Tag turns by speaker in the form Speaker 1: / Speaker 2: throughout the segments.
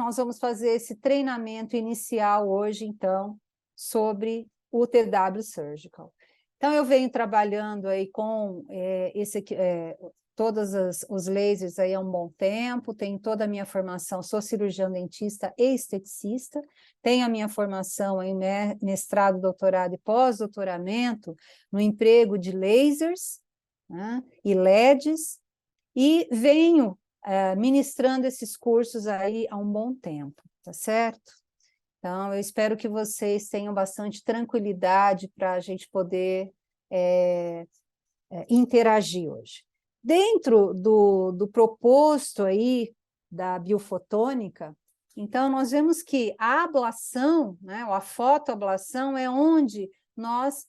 Speaker 1: nós vamos fazer esse treinamento inicial hoje, então, sobre o TW Surgical. Então, eu venho trabalhando aí com todos os lasers aí há um bom tempo, tenho toda a minha formação, sou cirurgião dentista e esteticista, tenho a minha formação em mestrado, doutorado e pós-doutoramento no emprego de lasers, né, e LEDs, e venho ministrando esses cursos aí há um bom tempo, tá certo? Então, eu espero que vocês tenham bastante tranquilidade para a gente poder interagir hoje. Dentro do proposto aí da biofotônica, então, nós vemos que a ablação, né, ou a fotoablação, é onde nós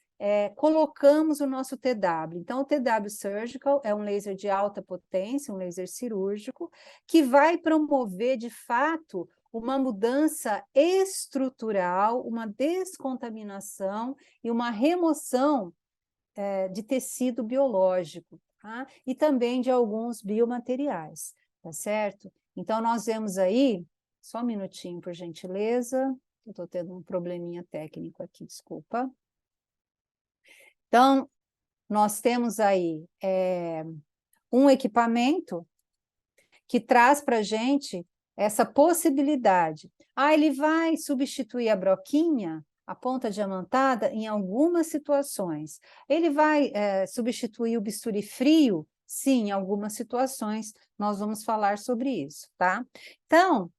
Speaker 1: colocamos o nosso TW. Então, o TW Surgical é um laser de alta potência, um laser cirúrgico, que vai promover, de fato, uma mudança estrutural, uma descontaminação e uma remoção de tecido biológico, tá? E também de alguns biomateriais, tá certo? Então, nós vemos aí, só um minutinho, por gentileza, eu estou tendo um probleminha técnico aqui, desculpa. Então, nós temos aí um equipamento que traz para a gente essa possibilidade. Ele vai substituir a broquinha, a ponta diamantada, em algumas situações. Ele vai substituir o bisturi frio? Sim, em algumas situações, nós vamos falar sobre isso, tá? Então,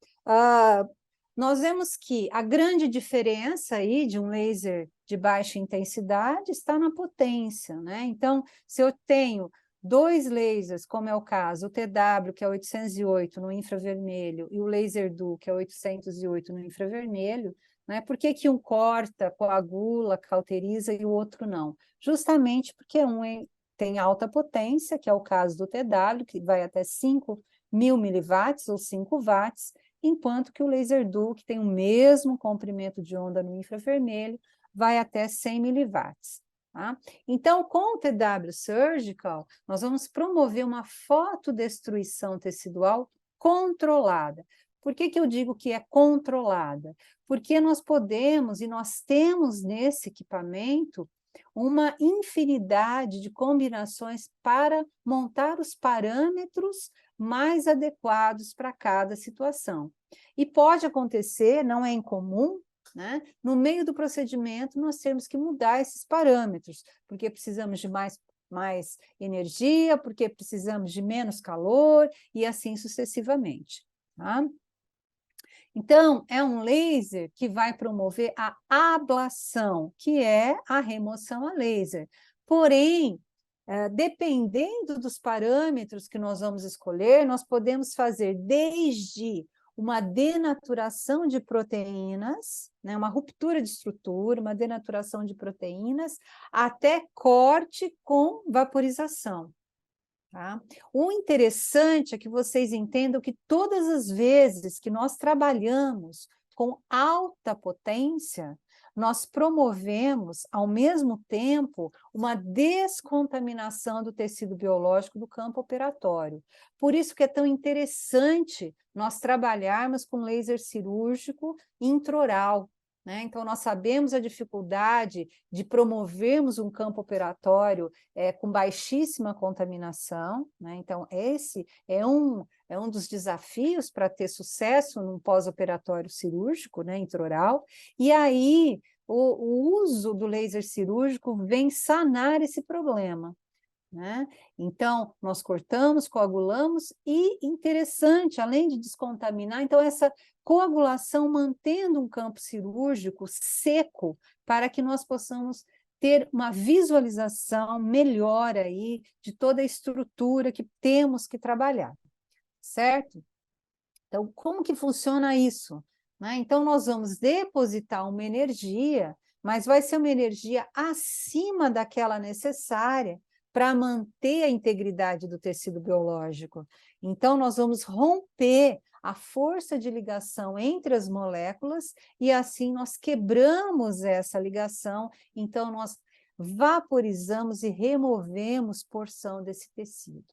Speaker 1: nós vemos que a grande diferença aí de um laser de baixa intensidade está na potência, né? Então, se eu tenho dois lasers, como é o caso, o TW, que é 808 no infravermelho, e o laser DU, que é 808 no infravermelho, né? Por que que um corta, coagula, cauteriza e o outro não? Justamente porque um tem alta potência, que é o caso do TW, que vai até 5.000 miliwatts ou 5 watts, enquanto que o laser DU, que tem o mesmo comprimento de onda no infravermelho, vai até 100 miliwatts. Tá? Então, com o TW Surgical, nós vamos promover uma fotodestruição tecidual controlada. Por que que eu digo que é controlada? Porque nós podemos e nós temos nesse equipamento uma infinidade de combinações para montar os parâmetros mais adequados para cada situação. E pode acontecer, não é incomum, né? No meio do procedimento, nós temos que mudar esses parâmetros, porque precisamos de mais energia, porque precisamos de menos calor, e assim sucessivamente. Tá? Então, é um laser que vai promover a ablação, que é a remoção a laser. Porém, dependendo dos parâmetros que nós vamos escolher, nós podemos fazer desde uma denaturação de proteínas, né, uma ruptura de estrutura, uma denaturação de proteínas, até corte com vaporização. Tá? O interessante é que vocês entendam que todas as vezes que nós trabalhamos com alta potência, nós promovemos, ao mesmo tempo, uma descontaminação do tecido biológico do campo operatório. Por isso que é tão interessante nós trabalharmos com laser cirúrgico intraoral, né? Então, nós sabemos a dificuldade de promovermos um campo operatório com baixíssima contaminação, né? Então, esse é um dos desafios para ter sucesso num pós-operatório cirúrgico, né, intraoral, e aí o uso do laser cirúrgico vem sanar esse problema. Né? Então, nós cortamos, coagulamos e, interessante, além de descontaminar, então essa coagulação mantendo um campo cirúrgico seco para que nós possamos ter uma visualização melhor aí de toda a estrutura que temos que trabalhar, certo? Então, como que funciona isso? Né? Então, nós vamos depositar uma energia, mas vai ser uma energia acima daquela necessária para manter a integridade do tecido biológico. Então, nós vamos romper a força de ligação entre as moléculas e assim nós quebramos essa ligação, então nós vaporizamos e removemos porção desse tecido.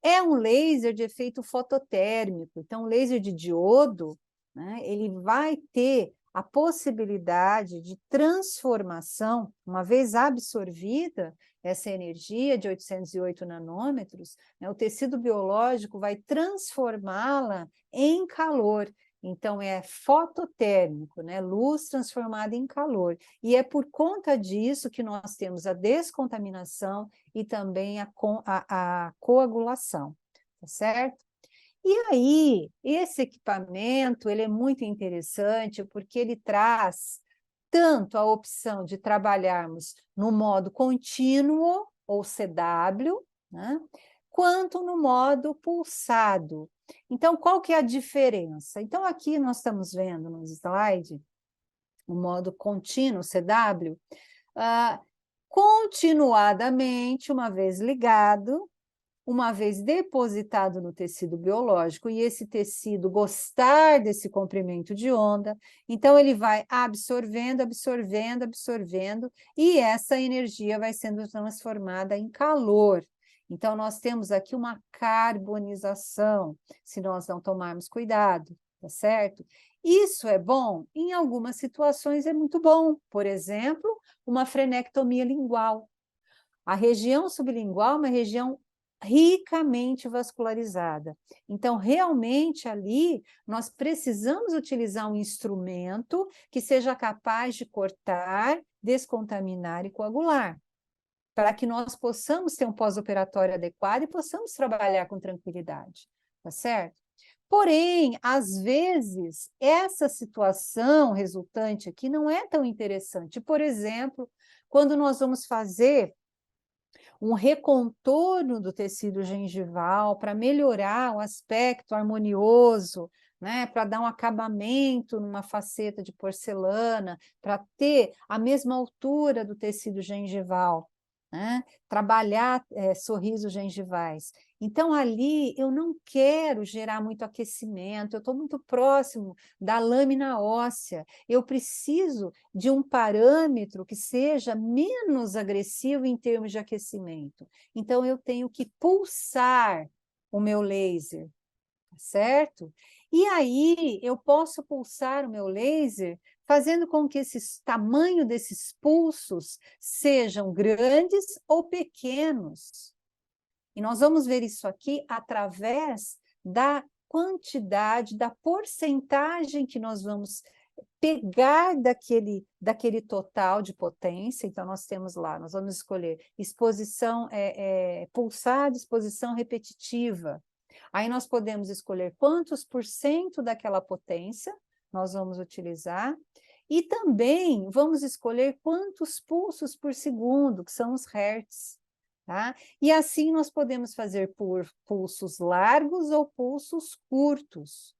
Speaker 1: É um laser de efeito fototérmico, então o laser de diodo, né? Ele vai ter a possibilidade de transformação, uma vez absorvida essa energia de 808 nanômetros, né, o tecido biológico vai transformá-la em calor. Então, é fototérmico, né? Luz transformada em calor. E é por conta disso que nós temos a descontaminação e também a coagulação, tá certo? E aí, esse equipamento, ele é muito interessante porque ele traz tanto a opção de trabalharmos no modo contínuo, ou CW, né, quanto no modo pulsado. Então, qual que é a diferença? Então, aqui nós estamos vendo no slide, o modo contínuo, CW, continuadamente, uma vez ligado, uma vez depositado no tecido biológico, e esse tecido gostar desse comprimento de onda, então ele vai absorvendo, absorvendo, absorvendo, e essa energia vai sendo transformada em calor. Então, nós temos aqui uma carbonização, se nós não tomarmos cuidado, tá certo? Isso é bom? Em algumas situações é muito bom. Por exemplo, uma frenectomia lingual. A região sublingual é uma região ricamente vascularizada. Então, realmente, ali, nós precisamos utilizar um instrumento que seja capaz de cortar, descontaminar e coagular, para que nós possamos ter um pós-operatório adequado e possamos trabalhar com tranquilidade, tá certo? Porém, às vezes, essa situação resultante aqui não é tão interessante. Por exemplo, quando nós vamos fazer um recontorno do tecido gengival para melhorar o aspecto harmonioso, né, para dar um acabamento numa faceta de porcelana, para ter a mesma altura do tecido gengival, né, trabalhar sorrisos gengivais. Então, ali eu não quero gerar muito aquecimento, eu estou muito próximo da lâmina óssea, eu preciso de um parâmetro que seja menos agressivo em termos de aquecimento. Então, eu tenho que pulsar o meu laser, certo? E aí, eu posso pulsar o meu laser fazendo com que esse tamanho desses pulsos sejam grandes ou pequenos. E nós vamos ver isso aqui através da quantidade, da porcentagem que nós vamos pegar daquele total de potência. Então, nós temos lá, nós vamos escolher exposição pulsada, exposição repetitiva. Aí nós podemos escolher quantos por cento daquela potência nós vamos utilizar, e também vamos escolher quantos pulsos por segundo, que são os hertz. Tá? E assim nós podemos fazer por pulsos largos ou pulsos curtos.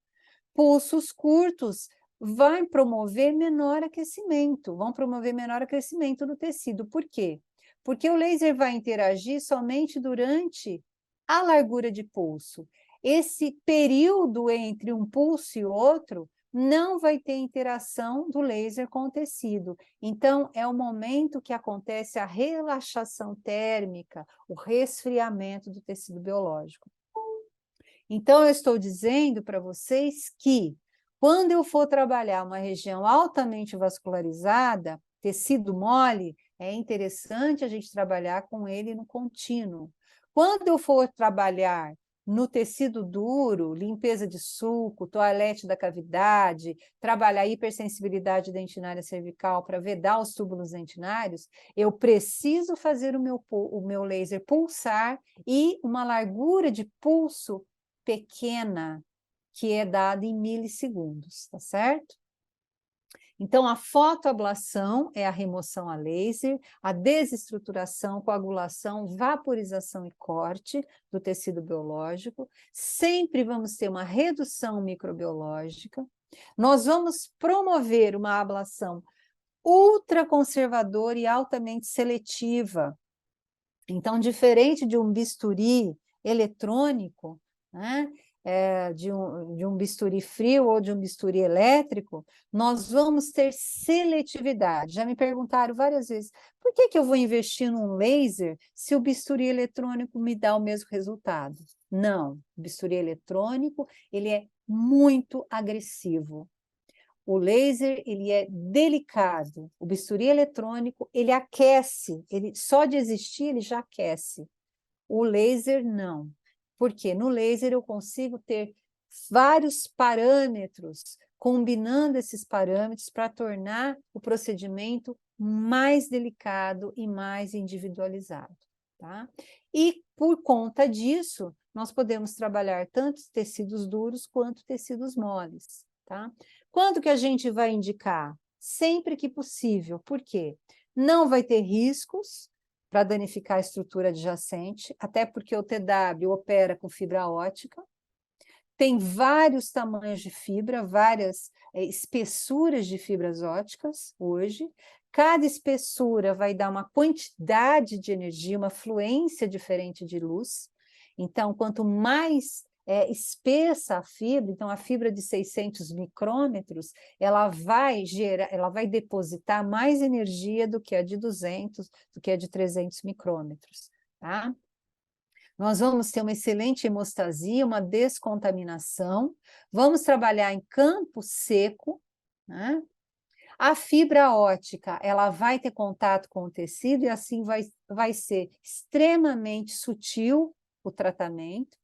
Speaker 1: Pulsos curtos vão promover menor aquecimento, do tecido. Por quê? Porque o laser vai interagir somente durante a largura de pulso. Esse período entre um pulso e outro não vai ter interação do laser com o tecido. Então, é o momento que acontece a relaxação térmica, o resfriamento do tecido biológico. Então, eu estou dizendo para vocês que, quando eu for trabalhar uma região altamente vascularizada, tecido mole, é interessante a gente trabalhar com ele no contínuo. Quando eu for trabalhar no tecido duro, limpeza de sulco, toalete da cavidade, trabalhar hipersensibilidade dentinária cervical para vedar os túbulos dentinários, eu preciso fazer o meu laser pulsar e uma largura de pulso pequena, que é dada em milissegundos, tá certo? Então, a fotoablação é a remoção a laser, a desestruturação, coagulação, vaporização e corte do tecido biológico. Sempre vamos ter uma redução microbiológica. Nós vamos promover uma ablação ultraconservadora e altamente seletiva. Então, diferente de um bisturi eletrônico, né, de um bisturi frio ou de um bisturi elétrico, nós vamos ter seletividade. Já me perguntaram várias vezes, por que eu vou investir num laser se o bisturi eletrônico me dá o mesmo resultado? Não, o bisturi eletrônico, ele é muito agressivo. O laser, ele é delicado. O bisturi eletrônico, ele aquece. Ele, só de existir, ele já aquece. O laser, não. Porque no laser eu consigo ter vários parâmetros, combinando esses parâmetros para tornar o procedimento mais delicado e mais individualizado, tá? E, por conta disso, nós podemos trabalhar tanto tecidos duros quanto tecidos moles, tá? Quanto que a gente vai indicar? Sempre que possível. Por quê? Não vai ter riscos para danificar a estrutura adjacente, até porque o TW opera com fibra ótica, tem vários tamanhos de fibra, várias espessuras de fibras óticas hoje, cada espessura vai dar uma quantidade de energia, uma fluência diferente de luz, então quanto mais espessa a fibra, então a fibra de 600 micrômetros, ela vai depositar mais energia do que a de 200, do que a de 300 micrômetros, tá? Nós vamos ter uma excelente hemostasia, uma descontaminação, vamos trabalhar em campo seco, né? A fibra ótica, ela vai ter contato com o tecido e assim vai ser extremamente sutil o tratamento.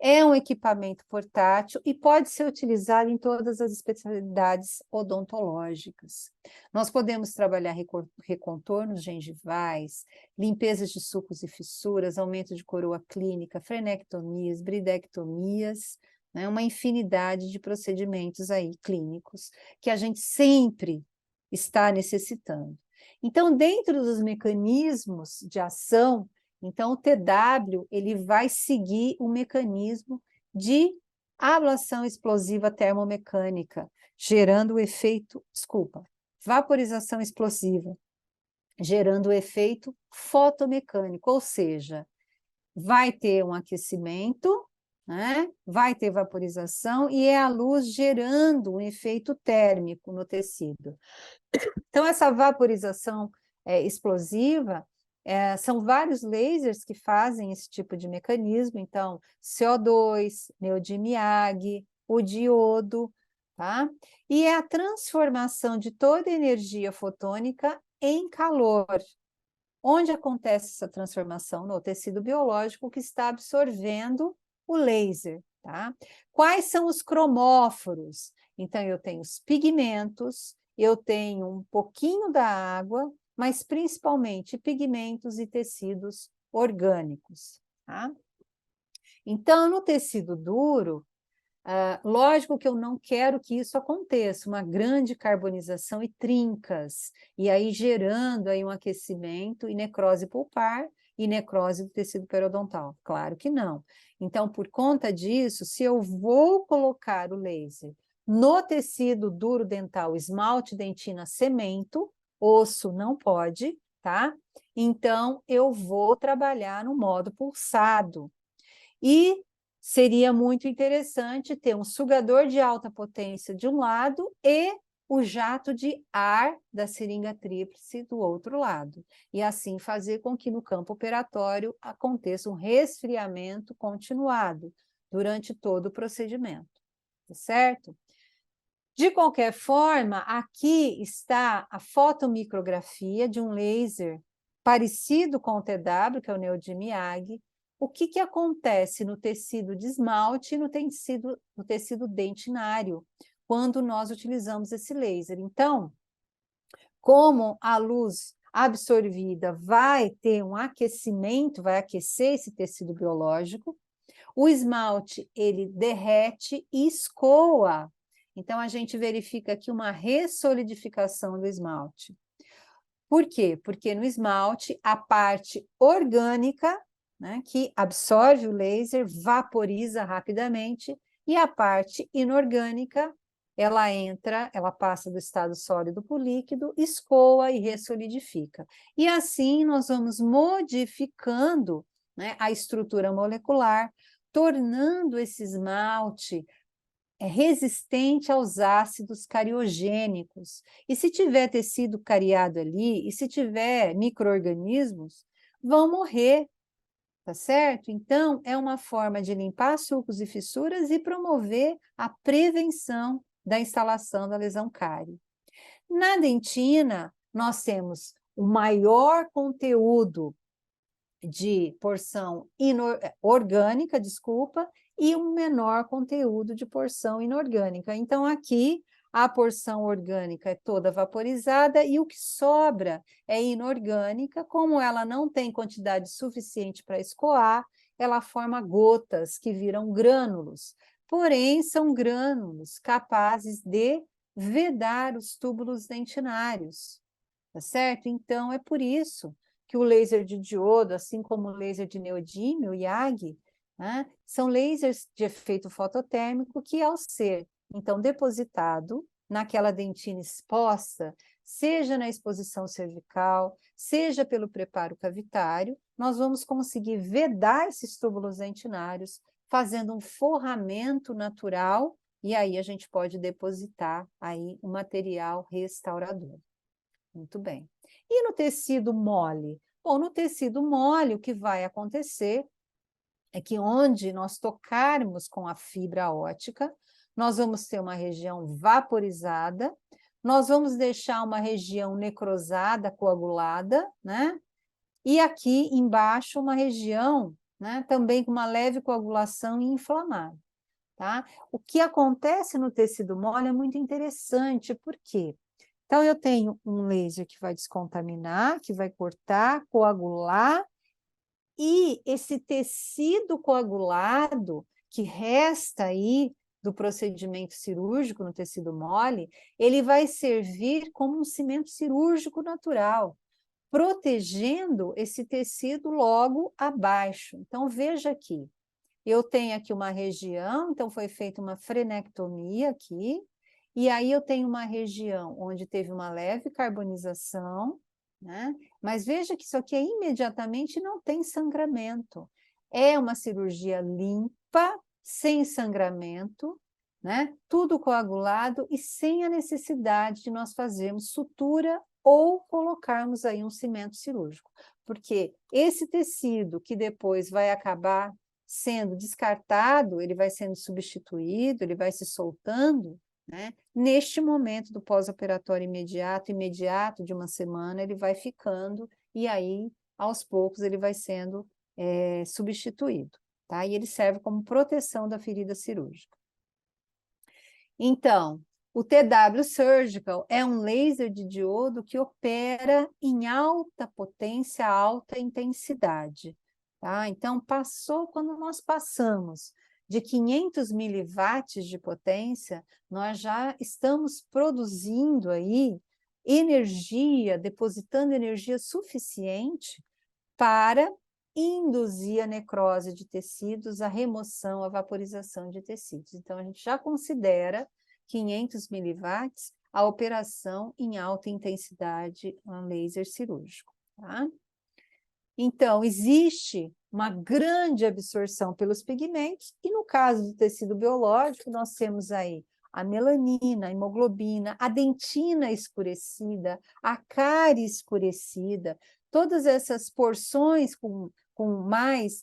Speaker 1: É um equipamento portátil e pode ser utilizado em todas as especialidades odontológicas. Nós podemos trabalhar recontornos gengivais, limpezas de sulcos e fissuras, aumento de coroa clínica, frenectomias, bridectomias, né, uma infinidade de procedimentos aí clínicos que a gente sempre está necessitando. Então, dentro dos mecanismos de ação, então, o TW ele vai seguir o mecanismo de ablação explosiva termomecânica, gerando o efeito, vaporização explosiva, gerando o efeito fotomecânico, ou seja, vai ter um aquecimento, né? Vai ter vaporização e é a luz gerando um efeito térmico no tecido. Então, essa vaporização explosiva, são vários lasers que fazem esse tipo de mecanismo, então, CO2, neodimiag, o diodo, tá? E é a transformação de toda a energia fotônica em calor. Onde acontece essa transformação? No tecido biológico que está absorvendo o laser, tá? Quais são os cromóforos? Então, eu tenho os pigmentos, eu tenho um pouquinho da água, mas principalmente pigmentos e tecidos orgânicos, tá? Então, no tecido duro, lógico que eu não quero que isso aconteça, uma grande carbonização e trincas, e aí gerando aí um aquecimento e necrose pulpar e necrose do tecido periodontal. Claro que não. Então, por conta disso, se eu vou colocar o laser no tecido duro dental, esmalte, dentina, cemento, osso não pode, tá? Então, eu vou trabalhar no modo pulsado. E seria muito interessante ter um sugador de alta potência de um lado e o jato de ar da seringa tríplice do outro lado. E assim fazer com que no campo operatório aconteça um resfriamento continuado durante todo o procedimento, tá certo? De qualquer forma, aqui está a fotomicrografia de um laser parecido com o TW, que é o neodimiag. O que acontece no tecido de esmalte e no tecido dentinário, quando nós utilizamos esse laser? Então, como a luz absorvida vai ter um aquecimento, vai aquecer esse tecido biológico, o esmalte, ele derrete e escoa. Então, a gente verifica aqui uma ressolidificação do esmalte. Por quê? Porque no esmalte, a parte orgânica, né, que absorve o laser, vaporiza rapidamente, e a parte inorgânica, ela passa do estado sólido para o líquido, escoa e ressolidifica. E assim nós vamos modificando, né, a estrutura molecular, tornando esse esmalte resistente aos ácidos cariogênicos. E se tiver tecido cariado ali, e se tiver micro-organismos, vão morrer, tá certo? Então, é uma forma de limpar sulcos e fissuras e promover a prevenção da instalação da lesão cárie. Na dentina, nós temos o maior conteúdo de porção orgânica, desculpa, e um menor conteúdo de porção inorgânica. Então, aqui, a porção orgânica é toda vaporizada e o que sobra é inorgânica. Como ela não tem quantidade suficiente para escoar, ela forma gotas que viram grânulos. Porém, são grânulos capazes de vedar os túbulos dentinários, tá certo? Então, é por isso que o laser de diodo, assim como o laser de neodímio, o YAG, né, são lasers de efeito fototérmico que, ao ser, então, depositado naquela dentina exposta, seja na exposição cervical, seja pelo preparo cavitário, nós vamos conseguir vedar esses túbulos dentinários, fazendo um forramento natural, e aí a gente pode depositar aí um material restaurador. Muito bem. E no tecido mole? Bom, no tecido mole, o que vai acontecer é que onde nós tocarmos com a fibra ótica, nós vamos ter uma região vaporizada, nós vamos deixar uma região necrosada, coagulada, né? E aqui embaixo uma região, né, também com uma leve coagulação e inflamada, tá? O que acontece no tecido mole é muito interessante, por quê? Então, eu tenho um laser que vai descontaminar, que vai cortar, coagular, e esse tecido coagulado que resta aí do procedimento cirúrgico no tecido mole, ele vai servir como um cimento cirúrgico natural, protegendo esse tecido logo abaixo. Então, veja aqui, eu tenho aqui uma região, então foi feita uma frenectomia aqui, e aí eu tenho uma região onde teve uma leve carbonização, né? Mas veja que isso aqui é imediatamente não tem sangramento. É uma cirurgia limpa, sem sangramento, né? Tudo coagulado e sem a necessidade de nós fazermos sutura ou colocarmos aí um cimento cirúrgico. Porque esse tecido que depois vai acabar sendo descartado, ele vai sendo substituído, ele vai se soltando, né? Neste momento do pós-operatório imediato de uma semana, ele vai ficando, e aí, aos poucos, ele vai sendo substituído, tá? E ele serve como proteção da ferida cirúrgica. Então, o TW Surgical é um laser de diodo que opera em alta potência, alta intensidade, tá? Então, quando nós passamos de 500 miliwatts de potência, nós já estamos produzindo aí energia, depositando energia suficiente para induzir a necrose de tecidos, a remoção, a vaporização de tecidos. Então, a gente já considera 500 miliwatts a operação em alta intensidade, um laser cirúrgico, tá? Então, existe uma grande absorção pelos pigmentos, e no caso do tecido biológico, nós temos aí a melanina, a hemoglobina, a dentina escurecida, a cárie escurecida, todas essas porções com mais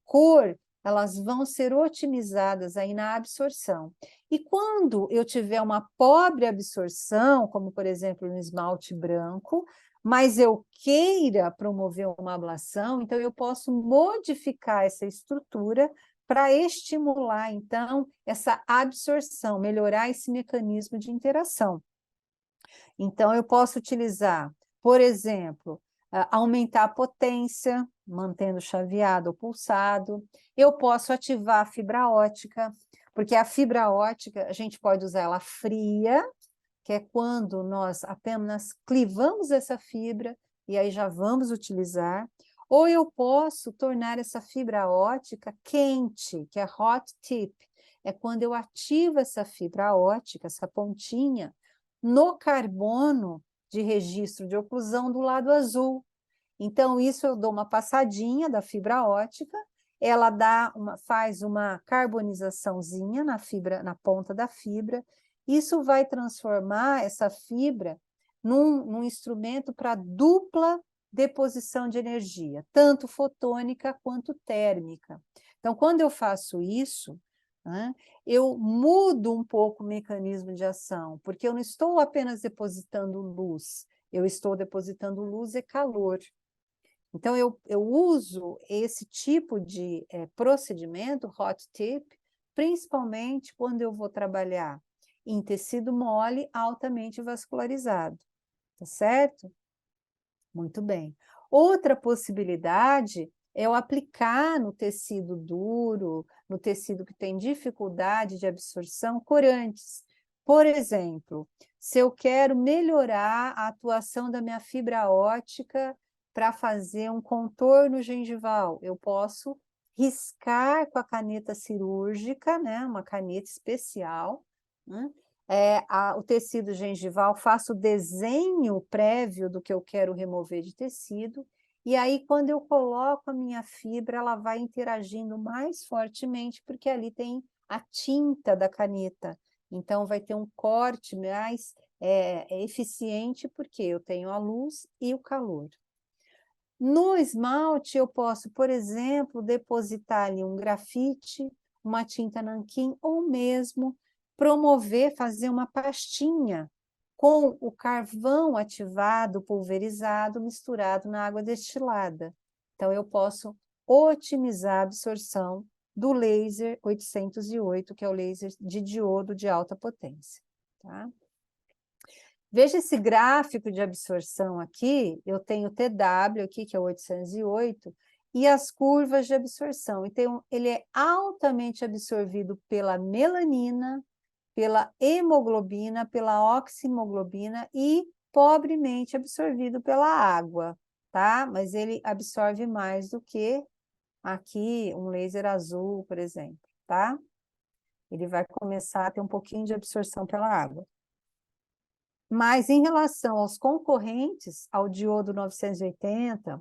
Speaker 1: cor, elas vão ser otimizadas aí na absorção. E quando eu tiver uma pobre absorção, como por exemplo no esmalte branco, mas eu queira promover uma ablação, então eu posso modificar essa estrutura para estimular, então, essa absorção, melhorar esse mecanismo de interação. Então, eu posso utilizar, por exemplo, aumentar a potência, mantendo chaveado ou pulsado. Eu posso ativar a fibra ótica, porque a fibra ótica, a gente pode usar ela fria, que é quando nós apenas clivamos essa fibra e aí já vamos utilizar, ou eu posso tornar essa fibra ótica quente, que é hot tip, é quando eu ativo essa fibra ótica, essa pontinha, no carbono de registro de oclusão do lado azul. Então, isso eu dou uma passadinha da fibra ótica, ela faz uma carbonizaçãozinha na fibra, na ponta da fibra. Isso vai transformar essa fibra num instrumento para dupla deposição de energia, tanto fotônica quanto térmica. Então, quando eu faço isso, né, eu mudo um pouco o mecanismo de ação, porque eu não estou apenas depositando luz, eu estou depositando luz e calor. Então, eu uso esse tipo de procedimento, hot tip, principalmente quando eu vou trabalhar em tecido mole altamente vascularizado, tá certo? Muito bem. Outra possibilidade é eu aplicar no tecido duro, no tecido que tem dificuldade de absorção, corantes. Por exemplo, se eu quero melhorar a atuação da minha fibra óptica para fazer um contorno gengival, eu posso riscar com a caneta cirúrgica, né, uma caneta especial, né, o tecido gengival, faço o desenho prévio do que eu quero remover de tecido, e aí, quando eu coloco a minha fibra, ela vai interagindo mais fortemente, porque ali tem a tinta da caneta. Então, vai ter um corte mais eficiente, porque eu tenho a luz e o calor. No esmalte, eu posso, por exemplo, depositar ali um grafite, uma tinta nanquim, ou mesmo promover, fazer uma pastinha com o carvão ativado, pulverizado, misturado na água destilada. Então, eu posso otimizar a absorção do laser 808, que é o laser de diodo de alta potência. Tá? Veja esse gráfico de absorção aqui, eu tenho o TW aqui, que é o 808, e as curvas de absorção. Então, ele é altamente absorvido pela melanina, pela hemoglobina, pela oximoglobina e pobremente absorvido pela água, tá? Mas ele absorve mais do que aqui um laser azul, por exemplo, tá? Ele vai começar a ter um pouquinho de absorção pela água. Mas em relação aos concorrentes, ao diodo 980,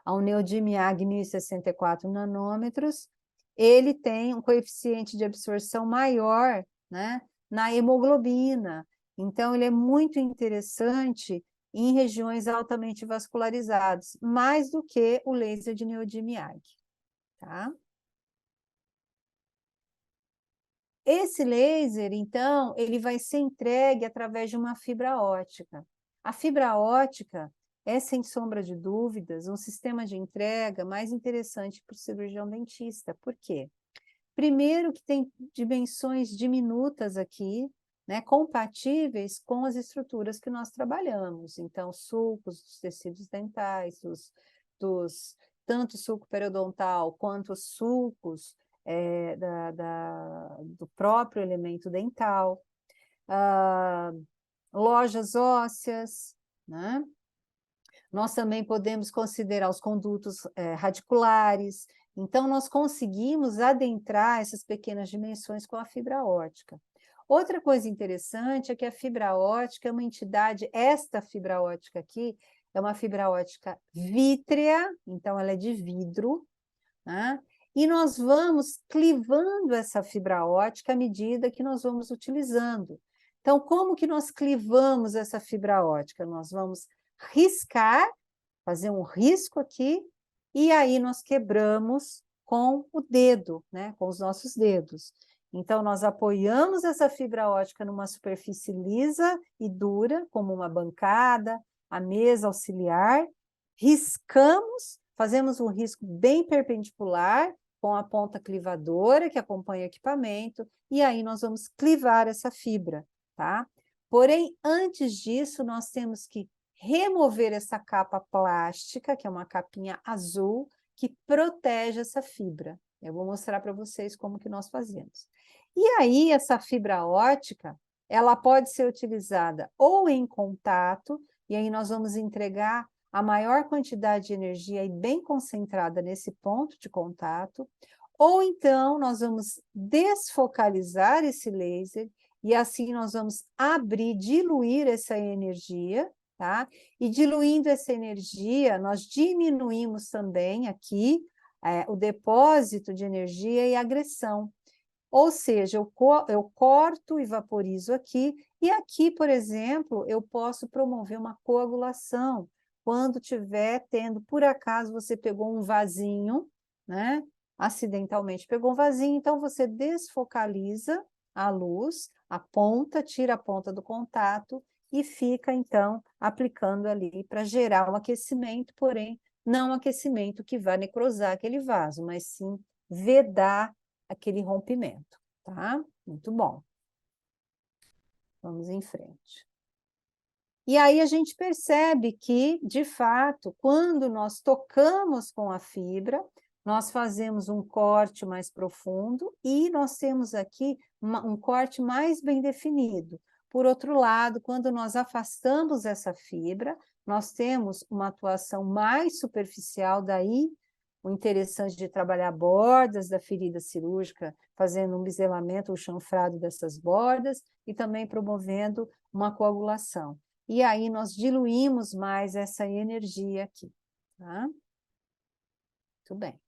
Speaker 1: ao neodymium 1064 nanômetros, ele tem um coeficiente de absorção maior, né, na hemoglobina. Então, ele é muito interessante em regiões altamente vascularizadas, mais do que o laser de neodymium, tá? Esse laser, então, ele vai ser entregue através de uma fibra ótica. A fibra ótica é, sem sombra de dúvidas, um sistema de entrega mais interessante para o cirurgião dentista. Por quê? Primeiro que tem dimensões diminutas aqui, né, compatíveis com as estruturas que nós trabalhamos. Então, sulcos dos tecidos dentais, tanto sulco periodontal quanto os sulcos do próprio elemento dental, lojas ósseas, né? Nós também podemos considerar os condutos radiculares, então nós conseguimos adentrar essas pequenas dimensões com a fibra ótica. Outra coisa interessante é que a fibra ótica é uma entidade, esta fibra ótica aqui é uma fibra ótica vítrea, então ela é de vidro, né? E nós vamos clivando essa fibra ótica à medida que nós vamos utilizando. Então, como que nós clivamos essa fibra ótica? Nós vamos riscar, fazer um risco aqui, e aí nós quebramos com o dedo, né? Com os nossos dedos. Então, nós apoiamos essa fibra ótica numa superfície lisa e dura, como uma bancada, a mesa auxiliar, riscamos, fazemos um risco bem perpendicular, com a ponta clivadora que acompanha o equipamento, e aí nós vamos clivar essa fibra, tá? Porém, antes disso, nós temos que remover essa capa plástica, que é uma capinha azul, que protege essa fibra. Eu vou mostrar para vocês como que nós fazemos. E aí, essa fibra ótica, ela pode ser utilizada ou em contato, e aí nós vamos entregar a maior quantidade de energia e bem concentrada nesse ponto de contato, ou então nós vamos desfocalizar esse laser e assim nós vamos abrir, diluir essa energia, tá? E diluindo essa energia, nós diminuímos também aqui o depósito de energia e agressão. Ou seja, eu corto e vaporizo aqui, e aqui, por exemplo, eu posso promover uma coagulação, quando tiver tendo, por acaso, você pegou um vasinho, né? Acidentalmente pegou um vasinho, então você desfocaliza a luz, aponta, tira a ponta do contato e fica, então, aplicando ali para gerar um aquecimento, porém, não um aquecimento que vai necrosar aquele vaso, mas sim vedar aquele rompimento, tá? Muito bom. Vamos em frente. E aí a gente percebe que, de fato, quando nós tocamos com a fibra, nós fazemos um corte mais profundo e nós temos aqui um corte mais bem definido. Por outro lado, quando nós afastamos essa fibra, nós temos uma atuação mais superficial, daí o interessante de trabalhar bordas da ferida cirúrgica, fazendo um biselamento, o chanfrado dessas bordas e também promovendo uma coagulação. E aí nós diluímos mais essa energia aqui, tá? Muito bem.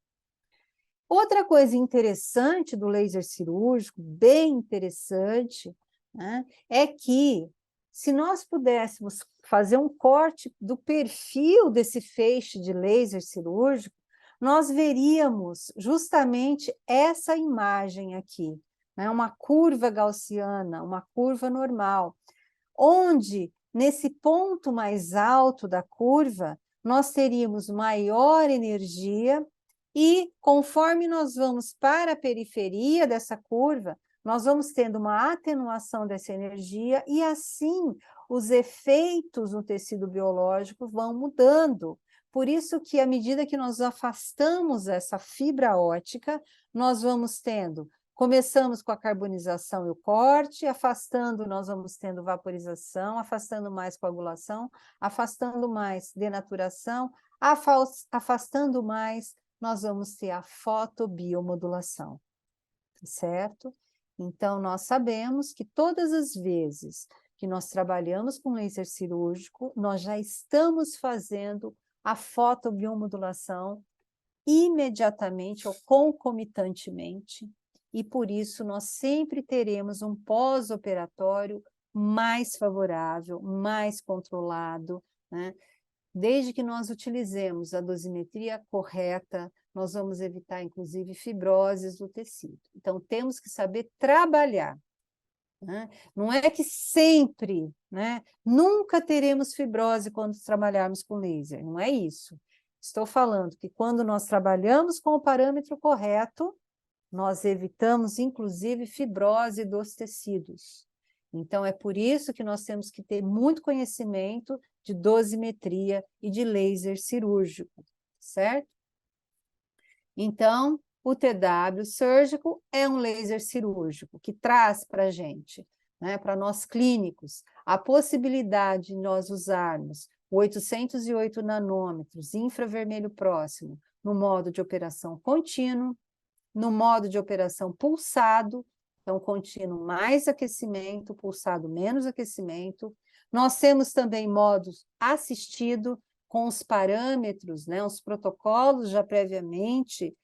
Speaker 1: Outra coisa interessante do laser cirúrgico, bem interessante, né, é que se nós pudéssemos fazer um corte do perfil desse feixe de laser cirúrgico, nós veríamos justamente essa imagem aqui, né, uma curva gaussiana, uma curva normal, onde, nesse ponto mais alto da curva, nós teríamos maior energia e, conforme nós vamos para a periferia dessa curva, nós vamos tendo uma atenuação dessa energia e, assim, os efeitos no tecido biológico vão mudando. Por isso que, à medida que nós afastamos essa fibra óptica, nós vamos tendo. Começamos com a carbonização e o corte, afastando, nós vamos tendo vaporização, afastando mais coagulação, afastando mais denaturação, afastando mais, nós vamos ter a fotobiomodulação, certo? Então, nós sabemos que todas as vezes que nós trabalhamos com laser cirúrgico, nós já estamos fazendo a fotobiomodulação imediatamente ou concomitantemente, e por isso nós sempre teremos um pós-operatório mais favorável, mais controlado, né? Desde que nós utilizemos a dosimetria correta, nós vamos evitar, inclusive, fibroses do tecido. Então, temos que saber trabalhar, né? Não é que sempre, né? Nunca teremos fibrose quando trabalharmos com laser, não é isso. Estou falando que quando nós trabalhamos com o parâmetro correto, nós evitamos, inclusive, fibrose dos tecidos. Então, é por isso que nós temos que ter muito conhecimento de dosimetria e de laser cirúrgico, certo? Então, o TW Surgical é um laser cirúrgico que traz para a gente, né, para nós clínicos, a possibilidade de nós usarmos o 808 nanômetros infravermelho próximo no modo de operação contínuo, no modo de operação pulsado, então contínuo mais aquecimento, pulsado menos aquecimento. Nós temos também modos assistido, com os parâmetros, né, os protocolos já previamente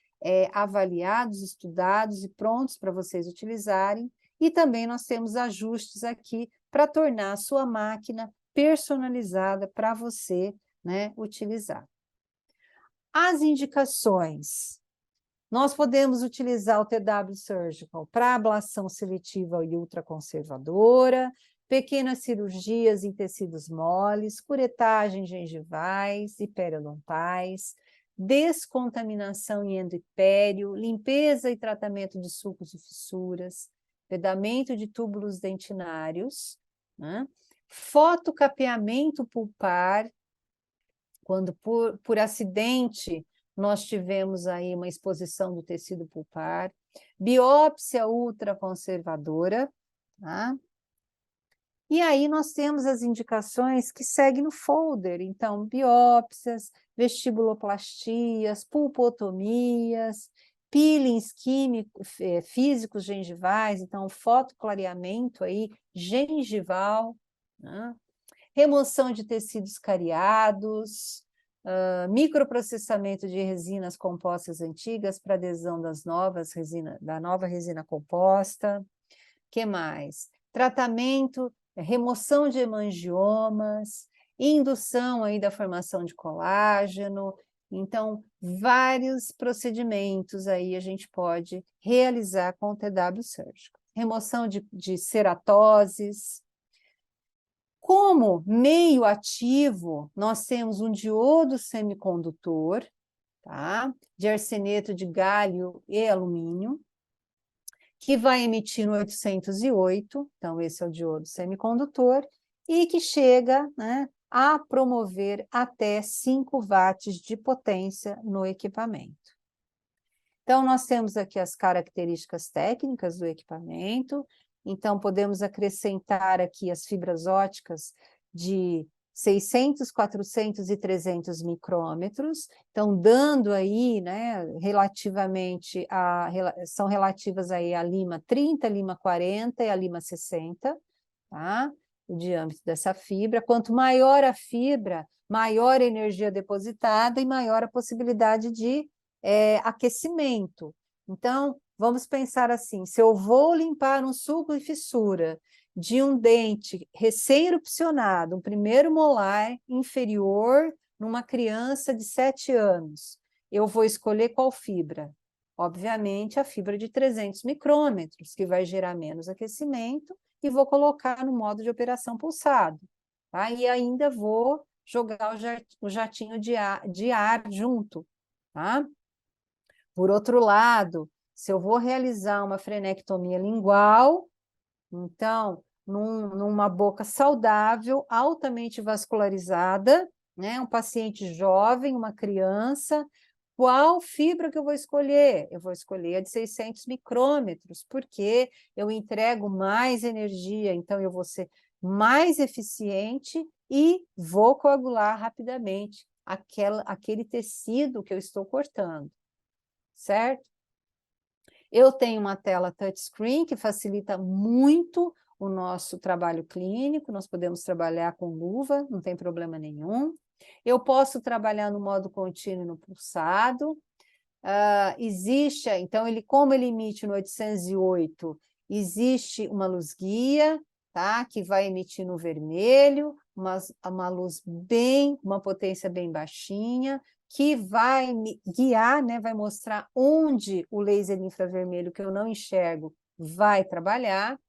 Speaker 1: avaliados, estudados e prontos para vocês utilizarem, e também nós temos ajustes aqui para tornar a sua máquina personalizada para você, né, utilizar. As indicações. Nós podemos utilizar o TW Surgical para ablação seletiva e ultraconservadora, pequenas cirurgias em tecidos moles, curetagens gengivais e periodontais, descontaminação em endopério, limpeza e tratamento de sulcos e fissuras, vedamento de túbulos dentinários, né? Fotocapeamento pulpar, quando por acidente nós tivemos aí uma exposição do tecido pulpar, biópsia ultraconservadora, tá? E aí nós temos as indicações que seguem no folder, então, biópsias, vestibuloplastias, pulpotomias, peelings químicos, físicos gengivais, então, fotoclareamento aí, gengival, né? Remoção de tecidos cariados, microprocessamento de resinas compostas antigas para adesão da nova resina composta. Que mais? Tratamento, remoção de hemangiomas, indução aí da formação de colágeno. Então, vários procedimentos aí a gente pode realizar com o TW Surgical. Remoção de ceratoses. Como meio ativo, nós temos um diodo semicondutor, tá? De arseneto de galho e alumínio, que vai emitir no 808, então esse é o diodo semicondutor, e que chega, né, a promover até 5 watts de potência no equipamento. Então, nós temos aqui as características técnicas do equipamento, então podemos acrescentar aqui as fibras óticas de 600, 400 e 300 micrômetros, então dando aí, né, relativamente são relativas aí a lima 30, lima 40 e a lima 60, tá? O diâmetro dessa fibra. Quanto maior a fibra, maior a energia depositada e maior a possibilidade de aquecimento. Então, vamos pensar assim, se eu vou limpar um sulco e fissura de um dente recém-erupcionado, um primeiro molar inferior numa criança de 7 anos, eu vou escolher qual fibra? Obviamente, a fibra de 300 micrômetros, que vai gerar menos aquecimento, e vou colocar no modo de operação pulsado. Tá? E ainda vou jogar o jatinho de ar junto. Tá? Por outro lado, se eu vou realizar uma frenectomia lingual, então, numa boca saudável, altamente vascularizada, né? Um paciente jovem, uma criança, qual fibra que eu vou escolher? Eu vou escolher a de 600 micrômetros, porque eu entrego mais energia, então eu vou ser mais eficiente e vou coagular rapidamente aquele tecido que eu estou cortando, certo? Eu tenho uma tela touchscreen que facilita muito o nosso trabalho clínico, nós podemos trabalhar com luva, não tem problema nenhum. Eu posso trabalhar no modo contínuo no pulsado. Existe, então, como ele emite no 808, existe uma luz guia, tá? Que vai emitir no vermelho, uma luz uma potência bem baixinha, que vai me guiar, né? Vai mostrar onde o laser infravermelho, que eu não enxergo, vai trabalhar.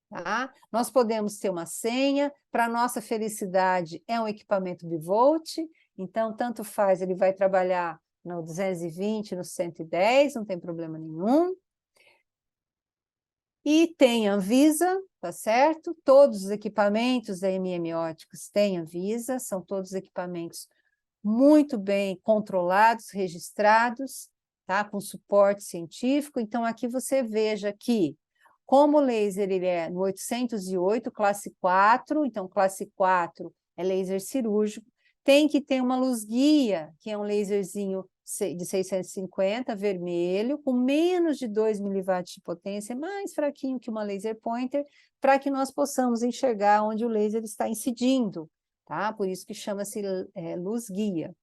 Speaker 1: Tá? Nós podemos ter uma senha, para nossa felicidade é um equipamento bivolt, então tanto faz, ele vai trabalhar no 220, no 110, não tem problema nenhum. E tem Anvisa, tá certo? Todos os equipamentos da MM Óticos têm Anvisa, são todos equipamentos muito bem controlados, registrados, tá? Com suporte científico. Então, aqui você veja que, como o laser ele é no 808, classe 4, então classe 4 é laser cirúrgico, tem que ter uma luz guia, que é um laserzinho de 650, vermelho, com menos de 2 miliwatts de potência, mais fraquinho que uma laser pointer, para que nós possamos enxergar onde o laser está incidindo, tá? Por isso que chama-se luz guia.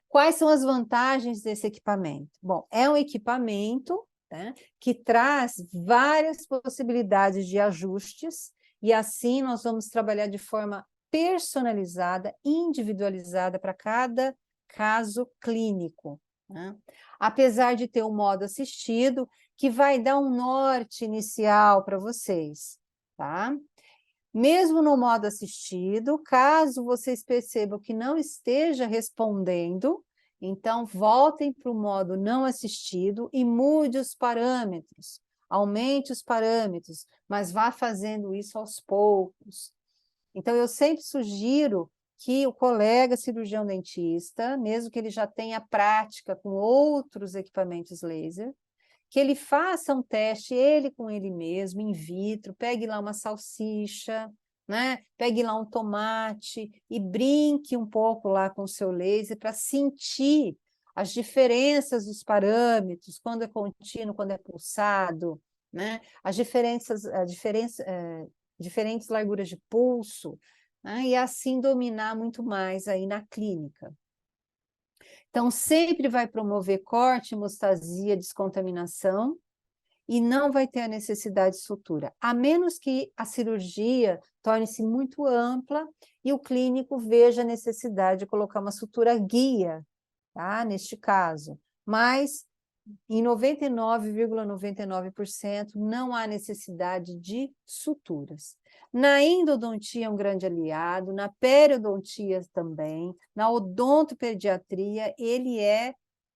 Speaker 1: Quais são as vantagens desse equipamento? Bom, é um equipamento, né, que traz várias possibilidades de ajustes, e assim nós vamos trabalhar de forma personalizada, individualizada para cada caso clínico, né? Apesar de ter um modo assistido, que vai dar um norte inicial para vocês, tá? Mesmo no modo assistido, caso vocês percebam que não esteja respondendo, então voltem para o modo não assistido e mude os parâmetros, aumente os parâmetros, mas vá fazendo isso aos poucos. Então, eu sempre sugiro que o colega cirurgião dentista, mesmo que ele já tenha prática com outros equipamentos laser, que ele faça um teste, ele com ele mesmo, in vitro, pegue lá uma salsicha, né? Pegue lá um tomate e brinque um pouco lá com o seu laser para sentir as diferenças dos parâmetros, quando é contínuo, quando é pulsado, né? Diferentes larguras de pulso, né? E assim dominar muito mais aí na clínica. Então, sempre vai promover corte, hemostasia, descontaminação, e não vai ter a necessidade de sutura, a menos que a cirurgia torne-se muito ampla e o clínico veja a necessidade de colocar uma sutura guia, tá? Neste caso. Mas, em 99,99% não há necessidade de suturas. Na endodontia é um grande aliado, na periodontia também, na odontopediatria ele é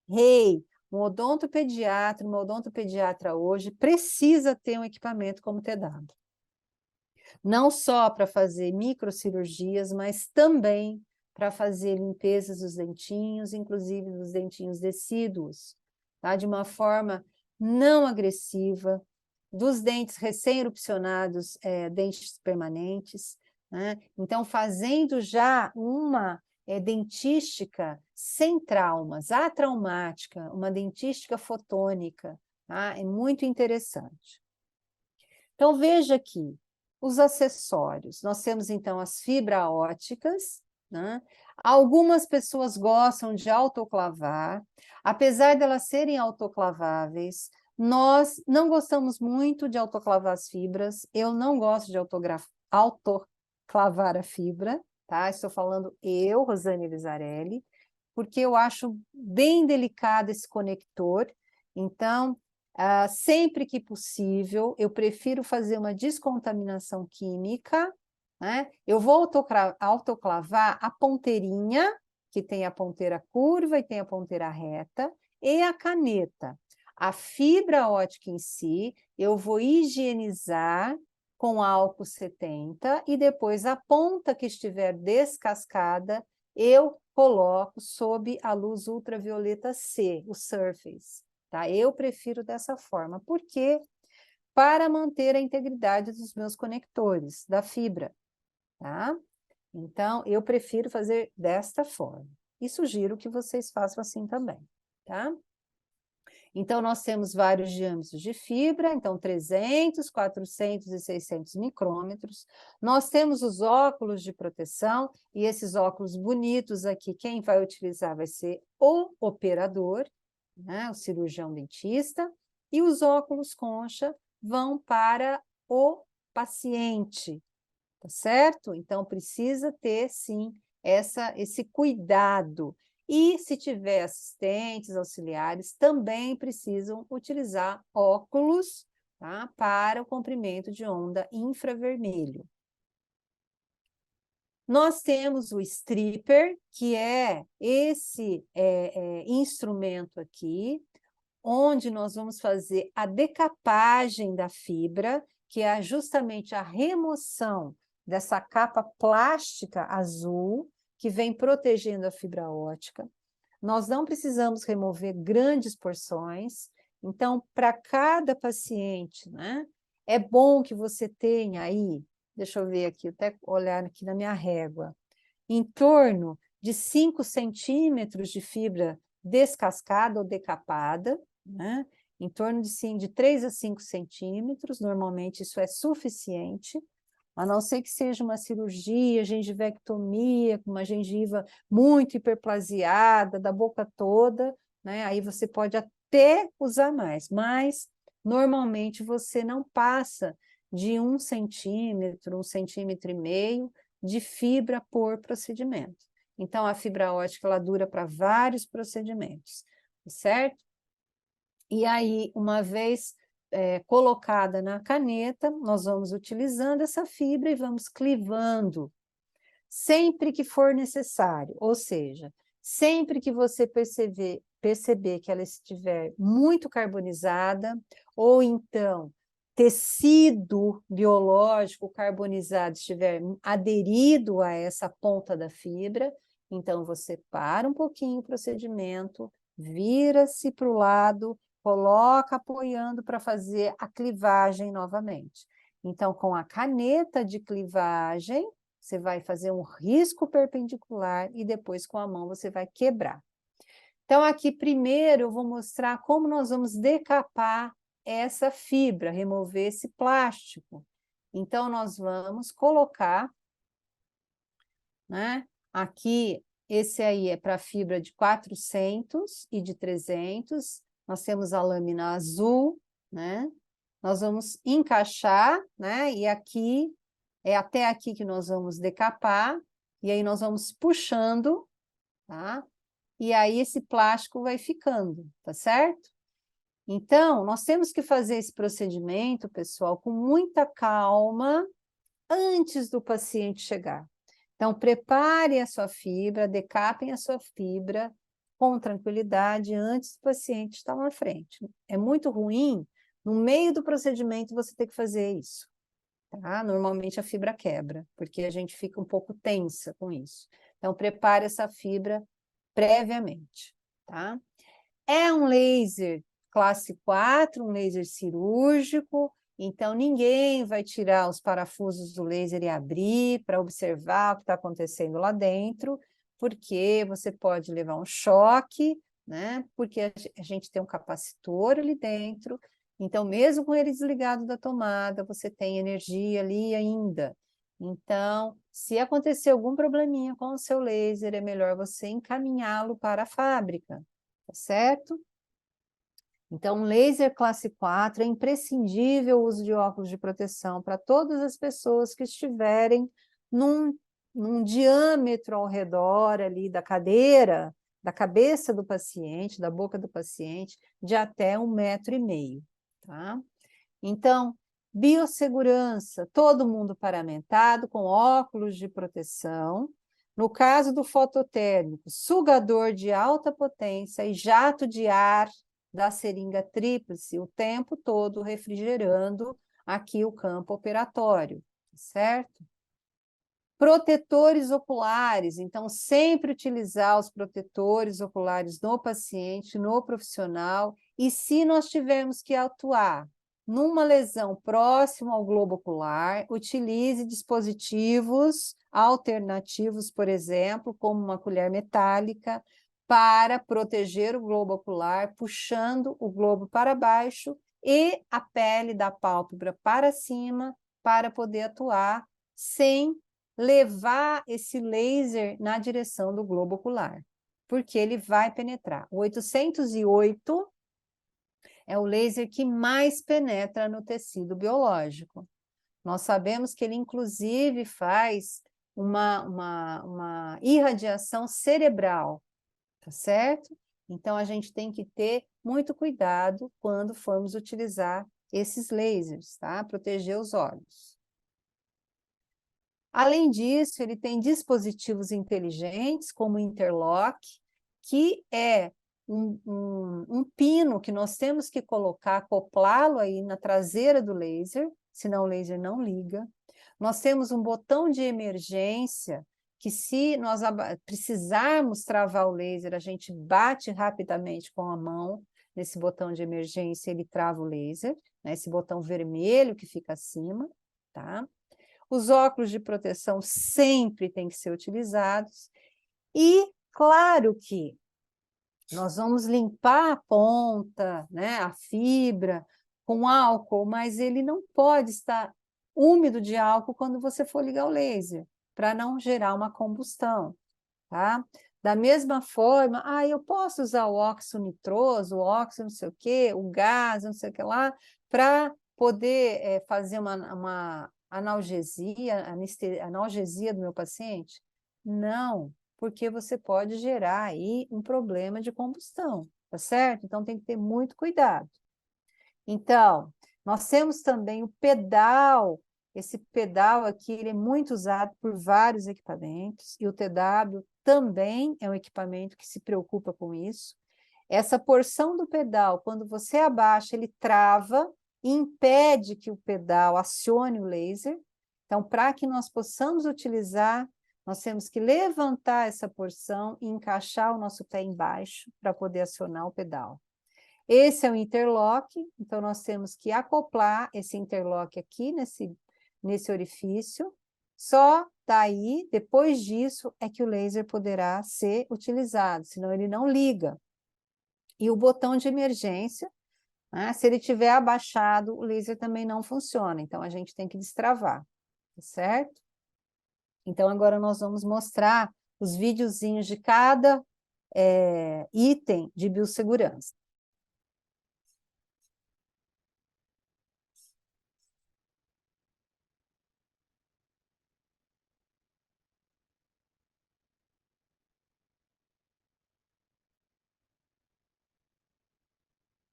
Speaker 1: rei. Um odontopediatra, uma odontopediatra hoje precisa ter um equipamento como TW. Não só para fazer microcirurgias, mas também para fazer limpezas dos dentinhos, inclusive dos dentinhos decíduos, tá? De uma forma não agressiva, dos dentes recém-erupcionados, dentes permanentes, né? Então, fazendo já uma dentística sem traumas, atraumática, uma dentística fotônica, tá? É muito interessante. Então, veja aqui, os acessórios. Nós temos, então, as fibra óticas, né? Algumas pessoas gostam de autoclavar, apesar de elas serem autoclaváveis, nós não gostamos muito de autoclavar as fibras, eu não gosto de autoclavar a fibra, tá? Estou falando eu, Rosane Visarelli, porque eu acho bem delicado esse conector, então, sempre que possível, eu prefiro fazer uma descontaminação química, né? Eu vou autoclavar a ponteirinha, que tem a ponteira curva e tem a ponteira reta, e a caneta. A fibra ótica em si, eu vou higienizar com álcool 70 e depois a ponta que estiver descascada, eu coloco sob a luz ultravioleta C, o Surface. Tá? Eu prefiro dessa forma, porque para manter a integridade dos meus conectores, da fibra, tá? Então, eu prefiro fazer desta forma. E sugiro que vocês façam assim também, tá? Então, nós temos vários diâmetros de fibra, então 300, 400 e 600 micrômetros. Nós temos os óculos de proteção, e esses óculos bonitos aqui, quem vai utilizar vai ser o operador, né, o cirurgião dentista, e os óculos concha vão para o paciente, tá certo? Então, precisa ter, sim, esse cuidado. E se tiver assistentes, auxiliares, também precisam utilizar óculos, tá, para o comprimento de onda infravermelho. Nós temos o stripper, que é esse instrumento aqui, onde nós vamos fazer a decapagem da fibra, que é justamente a remoção dessa capa plástica azul, que vem protegendo a fibra ótica. Nós não precisamos remover grandes porções, então, para cada paciente, né, é bom que você tenha aí, deixa eu ver aqui, até olhar aqui na minha régua, em torno de 5 centímetros de fibra descascada ou decapada, né? Em torno de 3 a 5 centímetros, normalmente isso é suficiente, a não ser que seja uma cirurgia, gengivectomia, com uma gengiva muito hiperplasiada, da boca toda, né? Aí você pode até usar mais, mas normalmente você não passa de 1 centímetro, 1,5 centímetros de fibra por procedimento. Então, a fibra ótica, ela dura para vários procedimentos, certo? E aí, uma vez colocada na caneta, nós vamos utilizando essa fibra e vamos clivando, sempre que for necessário, ou seja, sempre que você perceber que ela estiver muito carbonizada, ou então tecido biológico carbonizado estiver aderido a essa ponta da fibra, então você para um pouquinho o procedimento, vira-se para o lado, coloca apoiando para fazer a clivagem novamente. Então, com a caneta de clivagem, você vai fazer um risco perpendicular e depois com a mão você vai quebrar. Então, aqui primeiro eu vou mostrar como nós vamos decapar essa fibra, remover esse plástico. Então, nós vamos colocar, né? Aqui, esse aí é para fibra de 400 e de 300. Nós temos a lâmina azul, né? Nós vamos encaixar, né? E aqui, é até aqui que nós vamos decapar, e aí nós vamos puxando, tá? E aí esse plástico vai ficando, tá certo? Então, nós temos que fazer esse procedimento, pessoal, com muita calma, antes do paciente chegar. Então, prepare a sua fibra, decapem a sua fibra com tranquilidade antes do paciente estar na frente. É muito ruim, no meio do procedimento, você ter que fazer isso. Tá? Normalmente a fibra quebra, porque a gente fica um pouco tensa com isso. Então, prepare essa fibra previamente. Tá? É um laser classe 4, um laser cirúrgico, então ninguém vai tirar os parafusos do laser e abrir para observar o que está acontecendo lá dentro, porque você pode levar um choque, né? Porque a gente tem um capacitor ali dentro, então mesmo com ele desligado da tomada, você tem energia ali ainda. Então, se acontecer algum probleminha com o seu laser, é melhor você encaminhá-lo para a fábrica, tá certo? Então, laser classe 4 é imprescindível o uso de óculos de proteção para todas as pessoas que estiverem num diâmetro ao redor ali da cadeira, da cabeça do paciente, da boca do paciente, de até 1,5 m, tá? Então, biossegurança, todo mundo paramentado com óculos de proteção. No caso do fototérmico, sugador de alta potência e jato de ar da seringa tríplice o tempo todo refrigerando aqui o campo operatório, certo? Protetores oculares, então sempre utilizar os protetores oculares no paciente, no profissional, e se nós tivermos que atuar numa lesão próxima ao globo ocular, utilize dispositivos alternativos, por exemplo, como uma colher metálica, para proteger o globo ocular, puxando o globo para baixo e a pele da pálpebra para cima, para poder atuar sem levar esse laser na direção do globo ocular, porque ele vai penetrar. O 808 é o laser que mais penetra no tecido biológico. Nós sabemos que ele, inclusive, faz uma irradiação cerebral, tá certo? Então, a gente tem que ter muito cuidado quando formos utilizar esses lasers, tá? Proteger os olhos. Além disso, ele tem dispositivos inteligentes, como o interlock, que é um pino que nós temos que colocar, acoplá-lo aí na traseira do laser, senão o laser não liga. Nós temos um botão de emergência, que se nós precisarmos travar o laser, a gente bate rapidamente com a mão nesse botão de emergência, ele trava o laser, né? Esse botão vermelho que fica acima, tá? Os óculos de proteção sempre têm que ser utilizados. E, claro que nós vamos limpar a ponta, né, a fibra, com álcool, mas ele não pode estar úmido de álcool quando você for ligar o laser, para não gerar uma combustão, tá? Da mesma forma, eu posso usar o óxido nitroso, o óxido não sei o quê, o gás, não sei o que lá, para poder fazer uma analgesia do meu paciente? Não, porque você pode gerar aí um problema de combustão, tá certo? Então tem que ter muito cuidado. Então, nós temos também o pedal. Esse pedal aqui, ele é muito usado por vários equipamentos, e o TW também é um equipamento que se preocupa com isso. Essa porção do pedal, quando você abaixa, ele trava e impede que o pedal acione o laser. Então, para que nós possamos utilizar, nós temos que levantar essa porção e encaixar o nosso pé embaixo para poder acionar o pedal. Esse é o interlock, então nós temos que acoplar esse interlock aqui nesse orifício. Só daí, depois disso, é que o laser poderá ser utilizado, senão ele não liga. E o botão de emergência, né, se ele tiver abaixado, o laser também não funciona, então a gente tem que destravar, tá certo? Então agora nós vamos mostrar os videozinhos de cada item de biossegurança.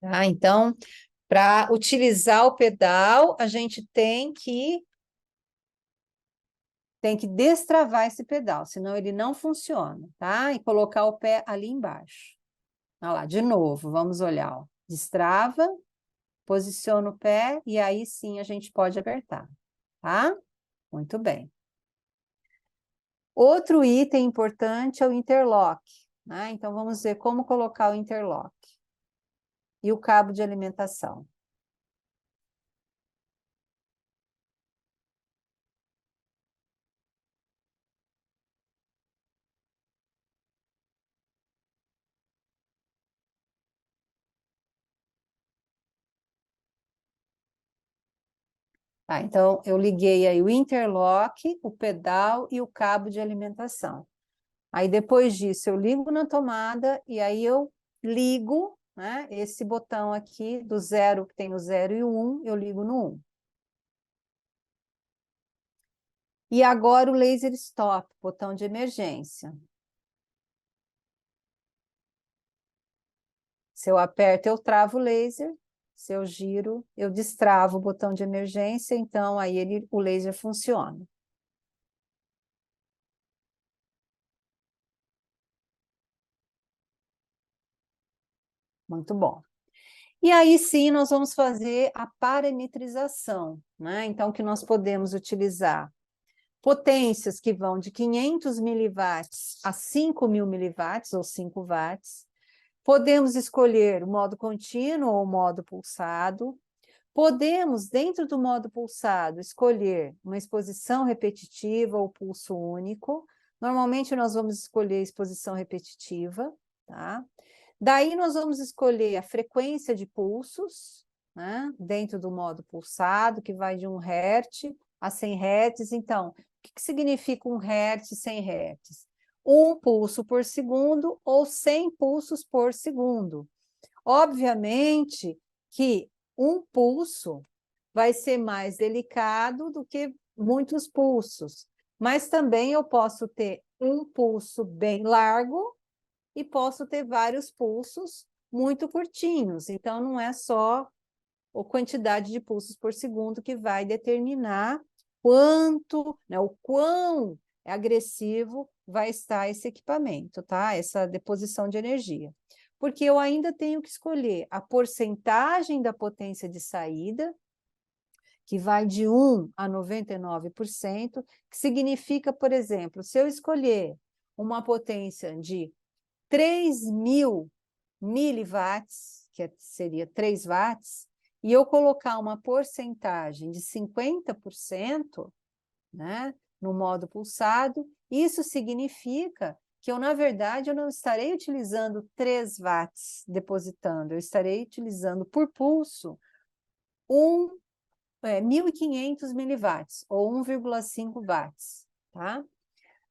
Speaker 1: Tá? Então, para utilizar o pedal, a gente tem que destravar esse pedal, senão ele não funciona, tá? E colocar o pé ali embaixo. Olha lá, de novo, vamos olhar, ó. Destrava, posiciona o pé e aí sim a gente pode apertar, tá? Muito bem. Outro item importante é o interlock, né? Então vamos ver como colocar o interlock e o cabo de alimentação. Tá, então eu liguei aí o interlock, o pedal e o cabo de alimentação. Aí depois disso eu ligo na tomada e aí eu ligo, né, esse botão aqui do 0, que tem o 0 e o 1, eu ligo no 1. E agora o laser stop, botão de emergência. Se eu aperto, eu travo o laser. Se eu giro, eu destravo o botão de emergência, então aí o laser funciona. Muito bom. E aí sim nós vamos fazer a parametrização, né? Então, que nós podemos utilizar potências que vão de 500 miliwatts a 5.000 miliwatts, ou 5 watts. Podemos escolher o modo contínuo ou o modo pulsado. Podemos, dentro do modo pulsado, escolher uma exposição repetitiva ou pulso único. Normalmente, nós vamos escolher exposição repetitiva, tá? Daí, nós vamos escolher a frequência de pulsos, né? Dentro do modo pulsado, que vai de 1 Hz a 100 Hz. Então, o que significa 1 Hz e 100 Hz? 1 pulso por segundo ou 100 pulsos por segundo. Obviamente que um pulso vai ser mais delicado do que muitos pulsos, mas também eu posso ter um pulso bem largo e posso ter vários pulsos muito curtinhos. Então, não é só a quantidade de pulsos por segundo que vai determinar quanto, né, o quão agressivo vai estar esse equipamento, tá? Essa deposição de energia. Porque eu ainda tenho que escolher a porcentagem da potência de saída, que vai de 1 a 99%, que significa, por exemplo, se eu escolher uma potência de 3.000 miliwatts, que seria 3 watts, e eu colocar uma porcentagem de 50%, né, no modo pulsado, isso significa que eu, na verdade, eu não estarei utilizando 3 watts depositando, eu estarei utilizando por pulso 1.500 miliwatts, ou 1,5 watts, tá?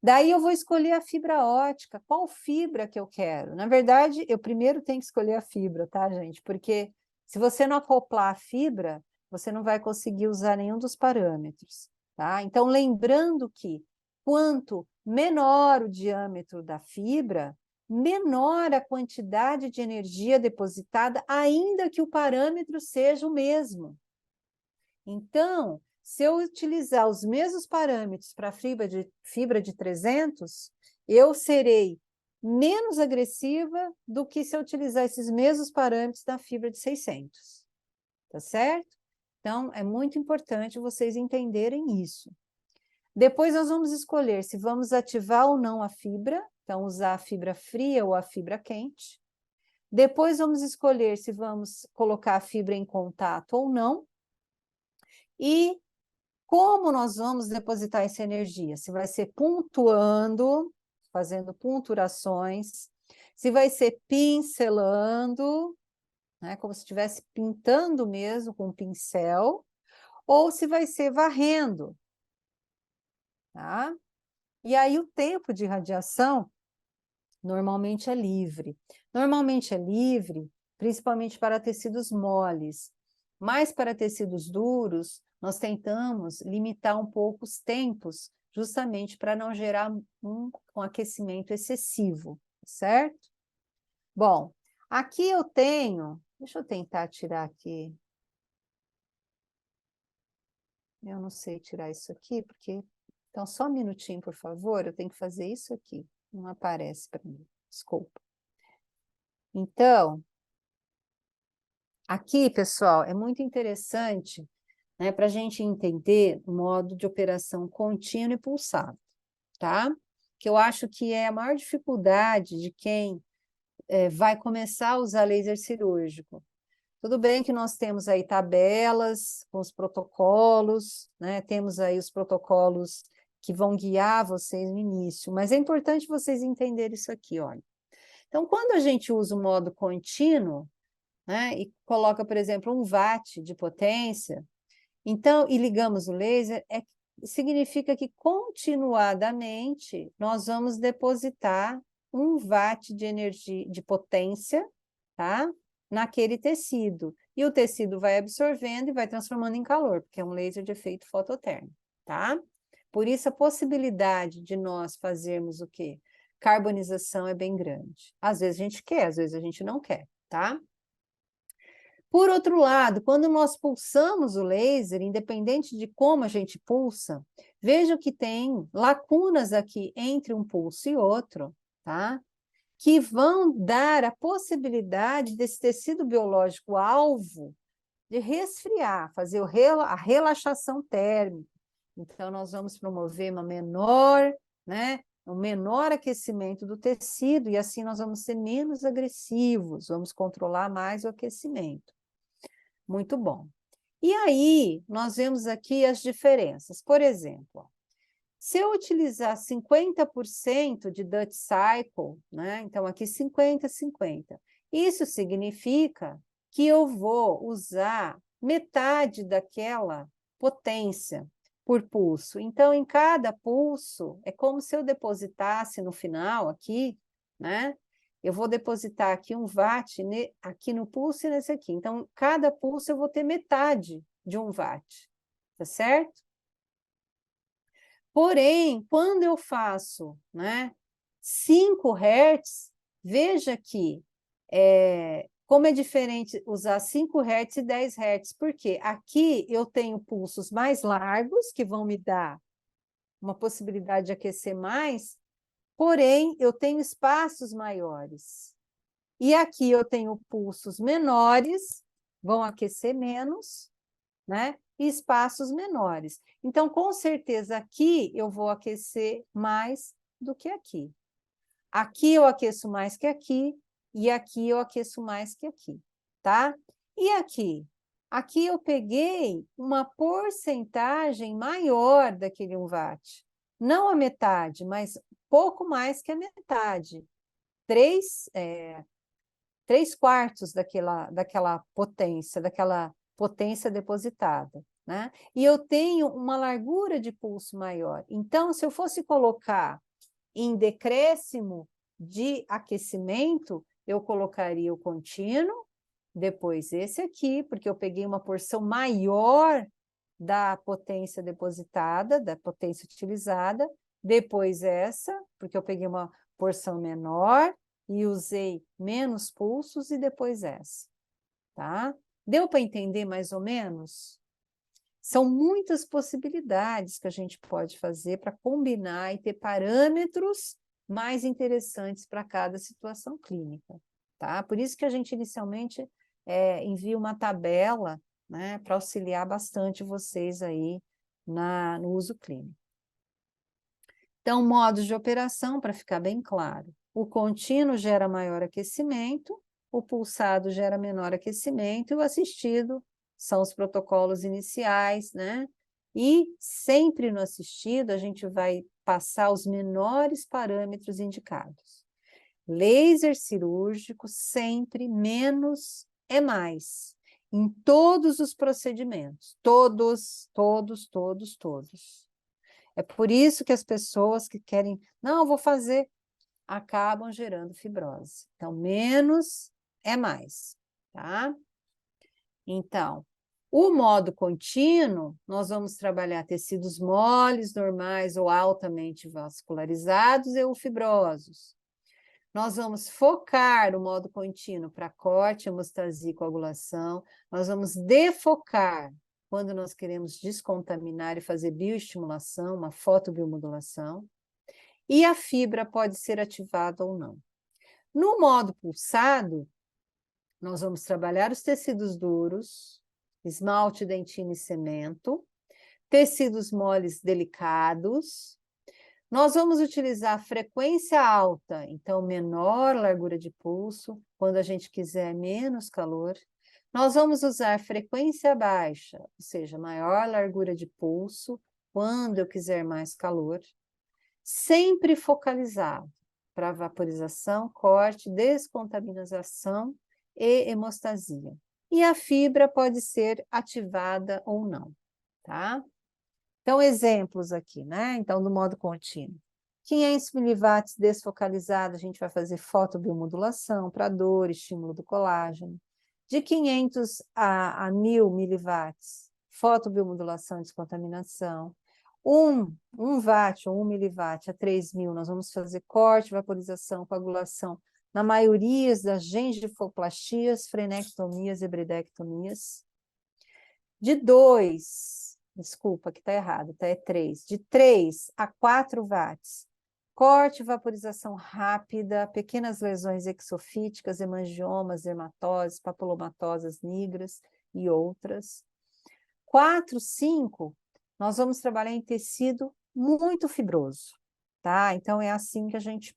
Speaker 1: Daí eu vou escolher a fibra ótica. Qual fibra que eu quero? Na verdade, eu primeiro tenho que escolher a fibra, tá, gente? Porque se você não acoplar a fibra, você não vai conseguir usar nenhum dos parâmetros, tá? Então, lembrando que quanto menor o diâmetro da fibra, menor a quantidade de energia depositada, ainda que o parâmetro seja o mesmo. Então, se eu utilizar os mesmos parâmetros para fibra de 300, eu serei menos agressiva do que se eu utilizar esses mesmos parâmetros da fibra de 600. Tá certo? Então, é muito importante vocês entenderem isso. Depois nós vamos escolher se vamos ativar ou não a fibra, então usar a fibra fria ou a fibra quente. Depois vamos escolher se vamos colocar a fibra em contato ou não. E como nós vamos depositar essa energia? Se vai ser pontuando, fazendo punturações, se vai ser pincelando, né, como se estivesse pintando mesmo com um pincel, ou se vai ser varrendo, tá? E aí o tempo de radiação normalmente é livre. Normalmente é livre, principalmente para tecidos moles, mas para tecidos duros, nós tentamos limitar um pouco os tempos, justamente para não gerar um aquecimento excessivo, certo? Bom, aqui eu tenho Deixa eu tentar tirar aqui. Eu não sei tirar isso aqui, porque... Então, só um minutinho, por favor, eu tenho que fazer isso aqui. Não aparece para mim, desculpa. Então, aqui, pessoal, é muito interessante, né, para a gente entender o modo de operação contínuo e pulsado, tá? Que eu acho que é a maior dificuldade de quem vai começar a usar laser cirúrgico. Tudo bem que nós temos aí tabelas com os protocolos, né? Temos aí os protocolos que vão guiar vocês no início, mas é importante vocês entenderem isso aqui, olha. Então, quando a gente usa o modo contínuo, né, e coloca, por exemplo, 1 watt de potência, então, e ligamos o laser, significa que continuadamente nós vamos depositar 1 watt de energia, de potência, tá? Naquele tecido. E o tecido vai absorvendo e vai transformando em calor, porque é um laser de efeito fototérmico, tá? Por isso, a possibilidade de nós fazermos o quê? Carbonização é bem grande. Às vezes a gente quer, às vezes a gente não quer, tá? Por outro lado, quando nós pulsamos o laser, independente de como a gente pulsa, veja que tem lacunas aqui entre um pulso e outro, tá? Que vão dar a possibilidade desse tecido biológico alvo de resfriar, fazer a relaxação térmica. Então, nós vamos promover uma menor, né, um menor aquecimento do tecido, e assim nós vamos ser menos agressivos, vamos controlar mais o aquecimento. Muito bom. E aí, nós vemos aqui as diferenças. Por exemplo, ó, se eu utilizar 50% de Dutch Cycle, né? Então, aqui 50, 50. Isso significa que eu vou usar metade daquela potência por pulso. Então, em cada pulso, é como se eu depositasse no final aqui, né? Eu vou depositar aqui 1 watt aqui no pulso e nesse aqui. Então, cada pulso eu vou ter metade de 1 watt, tá certo? Porém, quando eu faço, né, 5 Hz, veja que como é diferente usar 5 Hz e 10 Hz, porque aqui eu tenho pulsos mais largos, que vão me dar uma possibilidade de aquecer mais, porém, eu tenho espaços maiores. E aqui eu tenho pulsos menores, vão aquecer menos, né? E espaços menores. Então, com certeza, aqui eu vou aquecer mais do que aqui. Aqui eu aqueço mais que aqui, e aqui eu aqueço mais que aqui, tá? E aqui? Aqui eu peguei uma porcentagem maior daquele 1 watt. Não a metade, mas pouco mais que a metade. 3/4 daquela potência depositada, né? E eu tenho uma largura de pulso maior. Então, se eu fosse colocar em decréscimo de aquecimento, eu colocaria o contínuo, depois esse aqui, porque eu peguei uma porção maior da potência depositada, da potência utilizada, depois essa, porque eu peguei uma porção menor, e usei menos pulsos e depois essa, tá? Deu para entender mais ou menos? São muitas possibilidades que a gente pode fazer para combinar e ter parâmetros mais interessantes para cada situação clínica, tá? Por isso que a gente inicialmente envia uma tabela, né, para auxiliar bastante vocês aí no uso clínico. Então, modos de operação, para ficar bem claro. O contínuo gera maior aquecimento, o pulsado gera menor aquecimento, e o assistido são os protocolos iniciais, né? E sempre no assistido a gente vai passar os menores parâmetros indicados. Laser cirúrgico, sempre menos é mais. Em todos os procedimentos. Todos, todos, todos, todos. É por isso que as pessoas que querem, não, vou fazer, acabam gerando fibrose. Então, menos é mais, tá? Então, o modo contínuo, nós vamos trabalhar tecidos moles, normais ou altamente vascularizados e ou fibrosos. Nós vamos focar o modo contínuo para corte, hemostasia e coagulação. Nós vamos defocar quando nós queremos descontaminar e fazer bioestimulação, uma fotobiomodulação. E a fibra pode ser ativada ou não. No modo pulsado, nós vamos trabalhar os tecidos duros, esmalte, dentina e cemento, tecidos moles delicados. Nós vamos utilizar frequência alta, então menor largura de pulso, quando a gente quiser menos calor. Nós vamos usar frequência baixa, ou seja, maior largura de pulso, quando eu quiser mais calor. Sempre focalizado para vaporização, corte, descontaminação e hemostasia. E a fibra pode ser ativada ou não, tá? Então, exemplos aqui, né? Então, do modo contínuo. 500 miliwatts desfocalizado, a gente vai fazer fotobiomodulação para dor, estímulo do colágeno. De 500 a 1000 miliwatts, fotobiomodulação e descontaminação. 1 watt ou 1 miliwatt a 3000, nós vamos fazer corte, vaporização, coagulação, na maioria das gengifoplastias, frenectomias e bridectomias. De 2, desculpa, que está errado, tá? É 3. De 3 a 4 watts, corte, vaporização rápida, pequenas lesões exofíticas, hemangiomas, dermatoses, papilomatosas nigras e outras. 4, 5, nós vamos trabalhar em tecido muito fibroso, tá? Então, é assim que a gente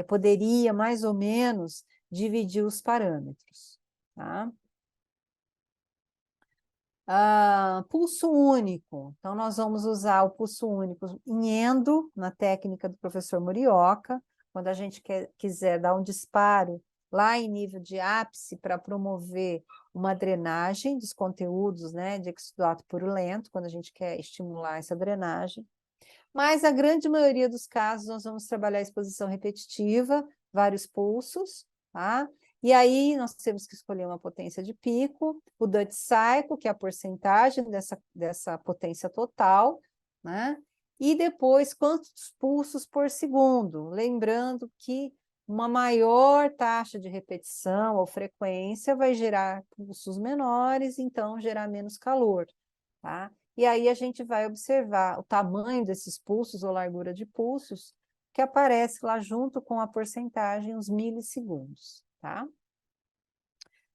Speaker 1: poderia, mais ou menos, dividir os parâmetros, tá? Pulso único. Então, nós vamos usar o pulso único em endo, na técnica do professor Morioka, quando a gente quiser dar um disparo lá em nível de ápice para promover uma drenagem dos conteúdos, né, de exudato purulento, quando a gente quer estimular essa drenagem. Mas a grande maioria dos casos nós vamos trabalhar a exposição repetitiva, vários pulsos, tá? E aí nós temos que escolher uma potência de pico, o Dutch Cycle, que é a porcentagem dessa potência total, né? E depois quantos pulsos por segundo, lembrando que uma maior taxa de repetição ou frequência vai gerar pulsos menores, então gerar menos calor, tá? E aí a gente vai observar o tamanho desses pulsos ou largura de pulsos que aparece lá junto com a porcentagem, os milissegundos, tá?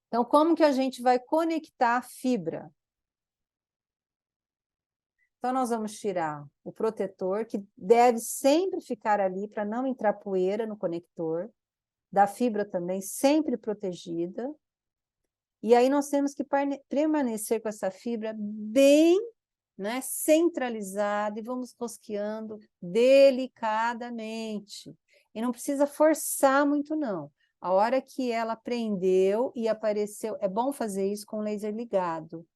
Speaker 1: Então, como que a gente vai conectar a fibra? Então, nós vamos tirar o protetor, que deve sempre ficar ali para não entrar poeira no conector, da fibra também sempre protegida. E aí nós temos que permanecer com essa fibra bem, né, centralizada, e vamos rosqueando delicadamente. E não precisa forçar muito, não. A hora que ela prendeu e apareceu, é bom fazer isso com o laser ligado,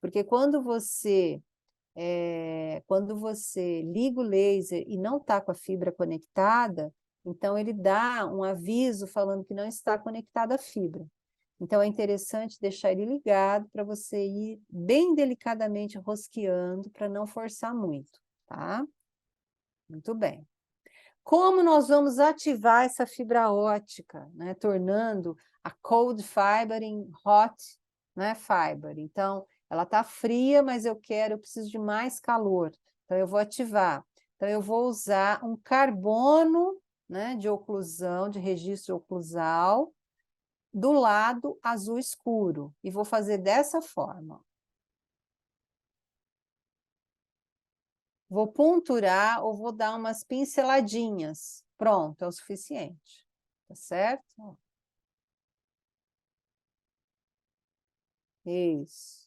Speaker 1: porque quando você liga o laser e não está com a fibra conectada, então ele dá um aviso falando que não está conectada a fibra. Então, é interessante deixar ele ligado para você ir bem delicadamente rosqueando, para não forçar muito, tá? Muito bem. Como nós vamos ativar essa fibra ótica, né? Tornando a cold fiber em hot, né, fiber. Então, ela está fria, mas eu preciso de mais calor. Então, eu vou ativar. Então, eu vou usar um carbono, né, de oclusão, de registro oclusal, do lado azul escuro, e vou fazer dessa forma. Vou ponturar ou vou dar umas pinceladinhas. Pronto, é o suficiente. Tá certo? Isso.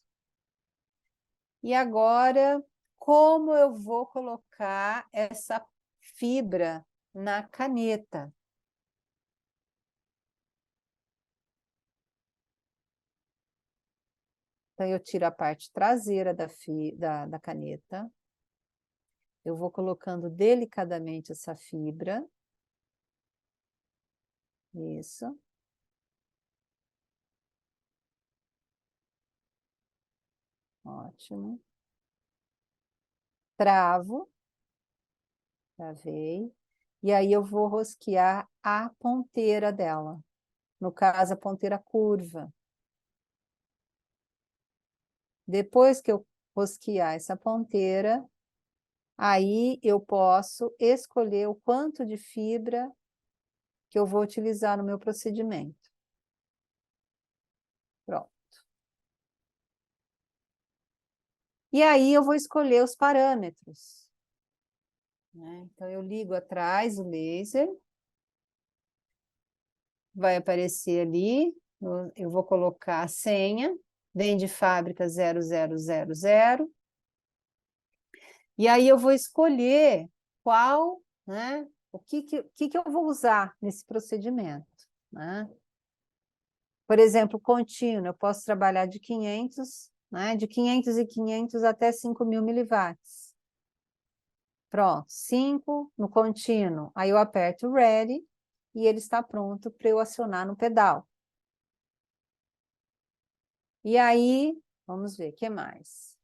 Speaker 1: E agora, como eu vou colocar essa fibra na caneta? Então, eu tiro a parte traseira da caneta. Eu vou colocando delicadamente essa fibra. Isso. Ótimo. Travo. Travei. E aí eu vou rosquear a ponteira dela. No caso, a ponteira curva. Depois que eu rosquear essa ponteira, aí eu posso escolher o quanto de fibra que eu vou utilizar no meu procedimento. Pronto. E aí eu vou escolher os parâmetros, né? Então, eu ligo atrás o laser, vai aparecer ali, eu vou colocar a senha, vem de fábrica 0000, e aí eu vou escolher qual, né, o que eu vou usar nesse procedimento, né? Por exemplo, contínuo, eu posso trabalhar de 500, né, de 500 e 500 até 5.000 miliwatts. Pronto, 5 no contínuo. Aí eu aperto Ready e ele está pronto para eu acionar no pedal. E aí, vamos ver, o que mais?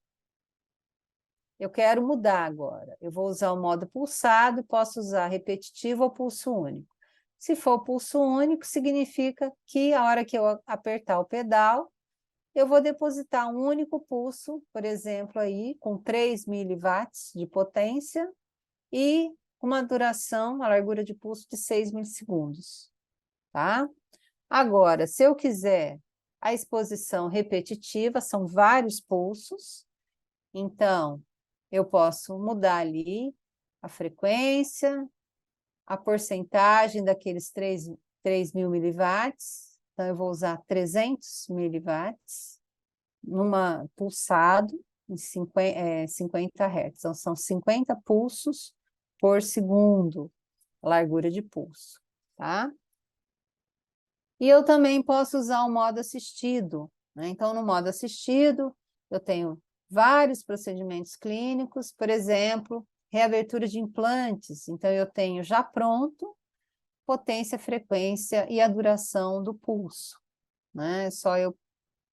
Speaker 1: Eu quero mudar agora. Eu vou usar o modo pulsado, posso usar repetitivo ou pulso único. Se for pulso único, significa que a hora que eu apertar o pedal, eu vou depositar um único pulso, por exemplo, aí, com 3 miliwatts de potência e uma duração, uma largura de pulso de 6 milissegundos, tá? Agora, se eu quiser a exposição repetitiva, são vários pulsos, então eu posso mudar ali a frequência, a porcentagem daqueles 3.000 miliwatts, então eu vou usar 300 miliwatts, numa pulsado em 50 Hz. Então, são 50 pulsos por segundo, a largura de pulso, tá? E eu também posso usar o modo assistido, né? Então, no modo assistido, eu tenho vários procedimentos clínicos, por exemplo, reabertura de implantes. Então, eu tenho já pronto potência, frequência e a duração do pulso, né? É só eu,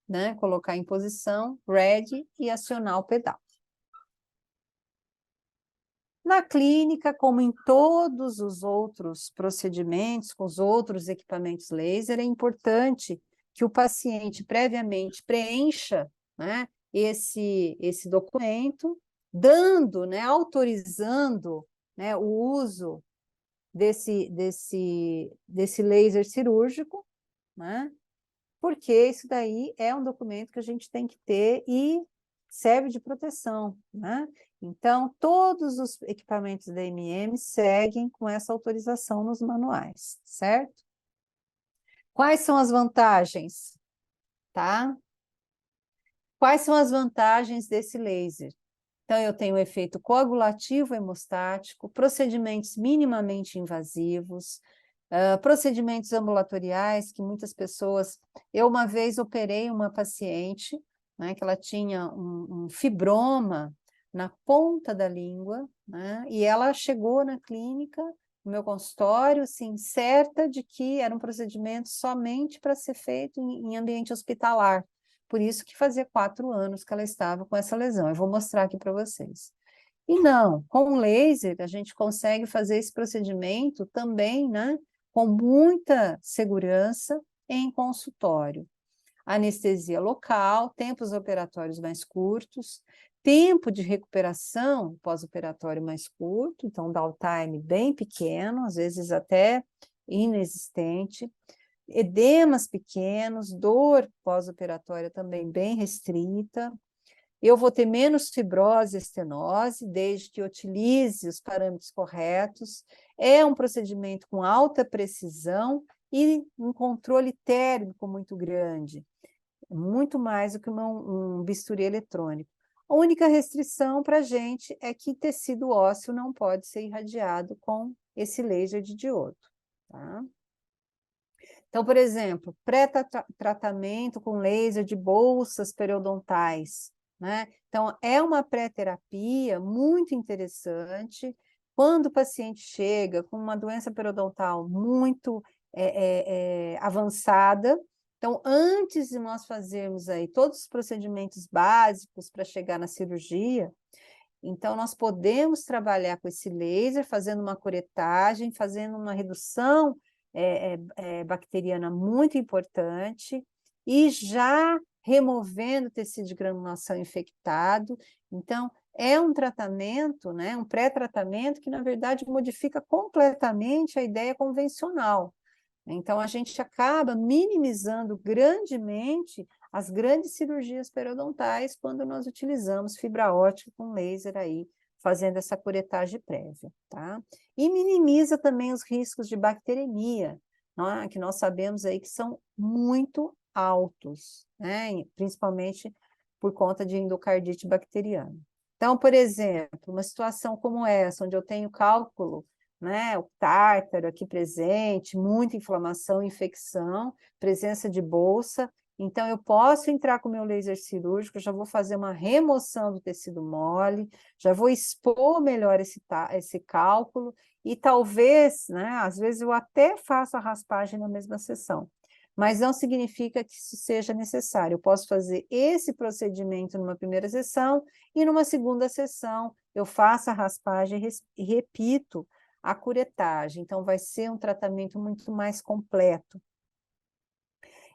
Speaker 1: né, colocar em posição, ready, e acionar o pedal. Na clínica, como em todos os outros procedimentos, com os outros equipamentos laser, é importante que o paciente previamente preencha, né, esse documento, dando, né, autorizando, né, o uso desse laser cirúrgico, né, porque isso daí é um documento que a gente tem que ter e serve de proteção, né? Então, todos os equipamentos da MM seguem com essa autorização nos manuais, certo? Quais são as vantagens, tá? Quais são as vantagens desse laser? Então, eu tenho efeito coagulativo hemostático, procedimentos minimamente invasivos, procedimentos ambulatoriais que muitas pessoas... Eu uma vez operei uma paciente, né, que ela tinha um fibroma na ponta da língua, né, e ela chegou na clínica, no meu consultório, assim, certa de que era um procedimento somente para ser feito em ambiente hospitalar. Por isso que fazia 4 anos que ela estava com essa lesão. Eu vou mostrar aqui para vocês. E não, com o laser a gente consegue fazer esse procedimento também, né, com muita segurança em consultório. Anestesia local, tempos operatórios mais curtos, tempo de recuperação pós-operatório mais curto, então downtime bem pequeno, às vezes até inexistente, edemas pequenos, dor pós-operatória também bem restrita. Eu vou ter menos fibrose e estenose, desde que utilize os parâmetros corretos. É um procedimento com alta precisão e um controle térmico muito grande, muito mais do que um bisturi eletrônico. A única restrição para a gente é que tecido ósseo não pode ser irradiado com esse laser de diodo, tá? Então, por exemplo, pré-tratamento com laser de bolsas periodontais, né? Então, é uma pré-terapia muito interessante. Quando o paciente chega com uma doença periodontal muito avançada, então, antes de nós fazermos aí todos os procedimentos básicos para chegar na cirurgia, Então, nós podemos trabalhar com esse laser, fazendo uma curetagem, fazendo uma redução bacteriana muito importante, e já removendo o tecido de granulação infectado. Então, é um tratamento, né, um pré-tratamento que, na verdade, modifica completamente a ideia convencional. Então, a gente acaba minimizando grandemente as grandes cirurgias periodontais quando nós utilizamos fibra ótica com laser aí, fazendo essa curetagem prévia, tá? E minimiza também os riscos de bacteremia, né, que nós sabemos aí que são muito altos, né? Principalmente por conta de endocardite bacteriana. Então, por exemplo, uma situação como essa, onde eu tenho cálculo, né, o tártaro aqui presente, muita inflamação, infecção, presença de bolsa, então eu posso entrar com o meu laser cirúrgico, já vou fazer uma remoção do tecido mole, já vou expor melhor esse cálculo, e talvez, né, às vezes eu até faço a raspagem na mesma sessão, mas não significa que isso seja necessário. Eu posso fazer esse procedimento numa primeira sessão, e numa segunda sessão eu faço a raspagem e repito a curetagem. Então, vai ser um tratamento muito mais completo.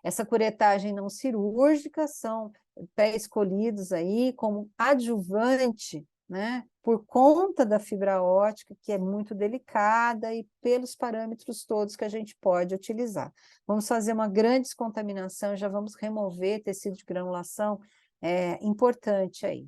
Speaker 1: Essa curetagem não cirúrgica são pré-escolhidos aí como adjuvante, né, por conta da fibra ótica, que é muito delicada, e pelos parâmetros todos que a gente pode utilizar. Vamos fazer uma grande descontaminação, já vamos remover tecido de granulação importante aí.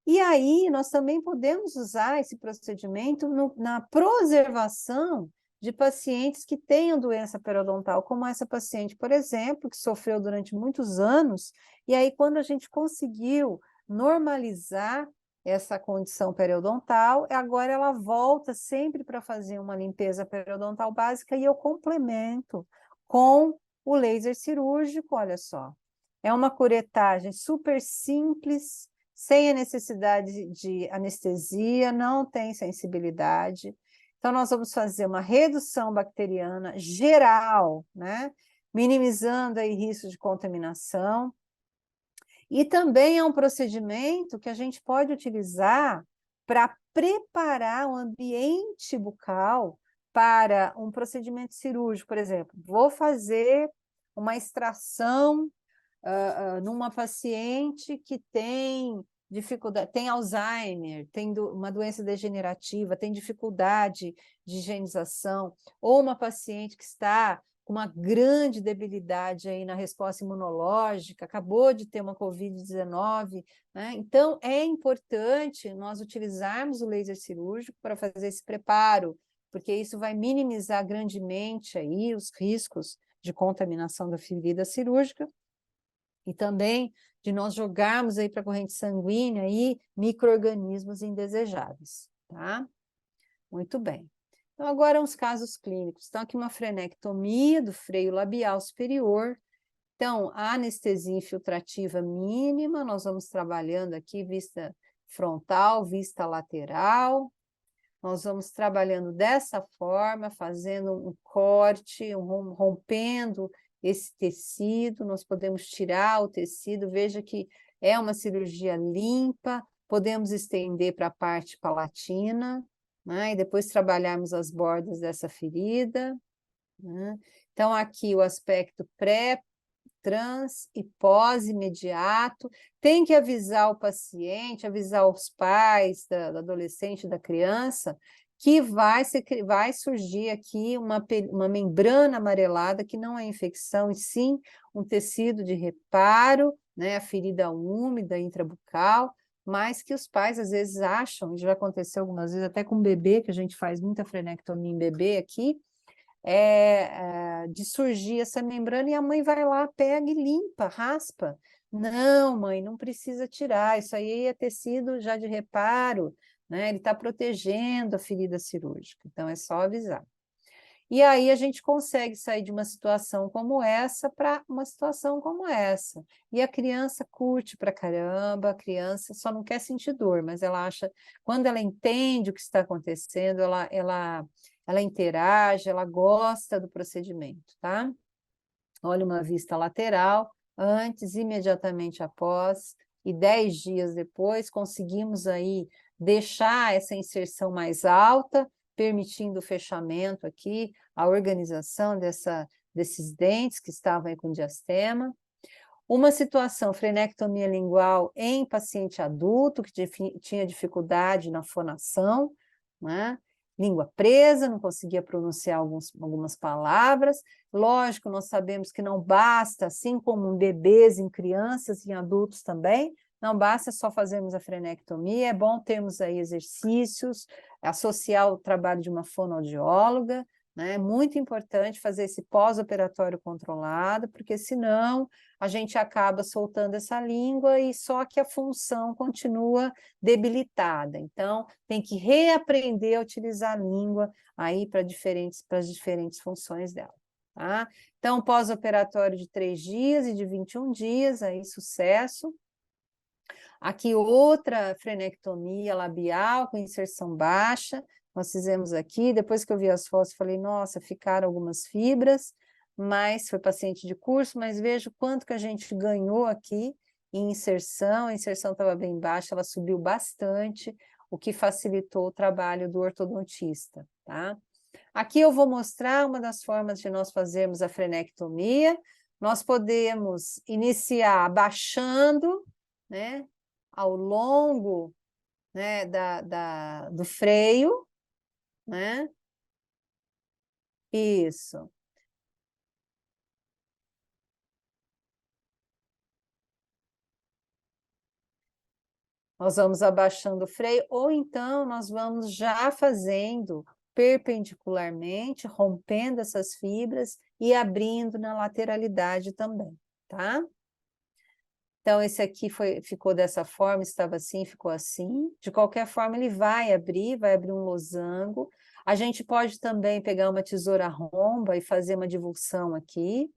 Speaker 1: E aí, nós também podemos usar esse procedimento na preservação de pacientes que tenham doença periodontal, como essa paciente, por exemplo, que sofreu durante muitos anos, e aí quando a gente conseguiu normalizar essa condição periodontal, agora ela volta sempre para fazer uma limpeza periodontal básica, e eu complemento com o laser cirúrgico, olha só. É uma curetagem super simples, sem a necessidade de anestesia, não tem sensibilidade. Então, nós vamos fazer uma redução bacteriana geral, né? Minimizando aí riscos de contaminação. E também é um procedimento que a gente pode utilizar para preparar o ambiente bucal para um procedimento cirúrgico, por exemplo. Vou fazer uma extração numa paciente que tem dificuldade, tem Alzheimer, tem uma doença degenerativa, tem dificuldade de higienização, ou uma paciente que está com uma grande debilidade aí na resposta imunológica, acabou de ter uma Covid-19, né? Então, é importante nós utilizarmos o laser cirúrgico para fazer esse preparo, porque isso vai minimizar grandemente aí os riscos de contaminação da ferida cirúrgica, e também de nós jogarmos aí para a corrente sanguínea aí micro-organismos indesejáveis, tá? Muito bem. Então, agora uns casos clínicos. Então, aqui uma frenectomia do freio labial superior. Então, a anestesia infiltrativa mínima, nós vamos trabalhando aqui vista frontal, vista lateral. Nós vamos trabalhando dessa forma, fazendo um corte, rompendo esse tecido, nós podemos tirar o tecido, veja que é uma cirurgia limpa, podemos estender para a parte palatina, né, e depois trabalharmos as bordas dessa ferida, né. Então, aqui o aspecto pré, trans e pós-imediato, tem que avisar o paciente, avisar os pais do adolescente, da criança, que vai surgir aqui uma membrana amarelada, que não é infecção, e sim um tecido de reparo, né, a ferida úmida intrabucal, mas que os pais às vezes acham, já aconteceu algumas vezes até com bebê, que a gente faz muita frenectomia em bebê aqui, de surgir essa membrana, e a mãe vai lá, pega e limpa, raspa. Não, mãe, não precisa tirar, isso aí é tecido já de reparo, né? Ele está protegendo a ferida cirúrgica, então é só avisar. E aí a gente consegue sair de uma situação como essa para uma situação como essa. E a criança curte pra caramba, a criança só não quer sentir dor, mas ela acha, quando ela entende o que está acontecendo, ela interage, ela gosta do procedimento, tá? Olha, uma vista lateral, antes, imediatamente após, e 10 dias depois, conseguimos aí deixar essa inserção mais alta, permitindo o fechamento aqui, a organização desses dentes que estavam aí com diastema. Uma situação, frenectomia lingual em paciente adulto, que tinha dificuldade na fonação, né? Língua presa, não conseguia pronunciar algumas palavras. Lógico, nós sabemos que não basta, assim como em bebês, em crianças, em adultos também, não basta só fazermos a frenectomia, é bom termos aí exercícios, associar o trabalho de uma fonoaudióloga, né? É muito importante fazer esse pós-operatório controlado, porque senão a gente acaba soltando essa língua e só que a função continua debilitada. Então, tem que reaprender a utilizar a língua aí para as diferentes funções dela. Tá? Então, pós-operatório de 3 dias e de 21 dias, aí sucesso. Aqui outra frenectomia labial com inserção baixa, nós fizemos aqui, depois que eu vi as fotos, falei, nossa, ficaram algumas fibras, mas foi paciente de curso, mas veja o quanto que a gente ganhou aqui em inserção, a inserção estava bem baixa, ela subiu bastante, o que facilitou o trabalho do ortodontista, tá? Aqui eu vou mostrar uma das formas de nós fazermos a frenectomia, nós podemos iniciar abaixando, né, ao longo, né, do freio, né? Isso. Nós vamos abaixando o freio, ou então nós vamos já fazendo perpendicularmente, rompendo essas fibras e abrindo na lateralidade também, tá? Então, esse aqui ficou dessa forma, estava assim, ficou assim. De qualquer forma, ele vai abrir um losango. A gente pode também pegar uma tesoura romba e fazer uma divulsão aqui,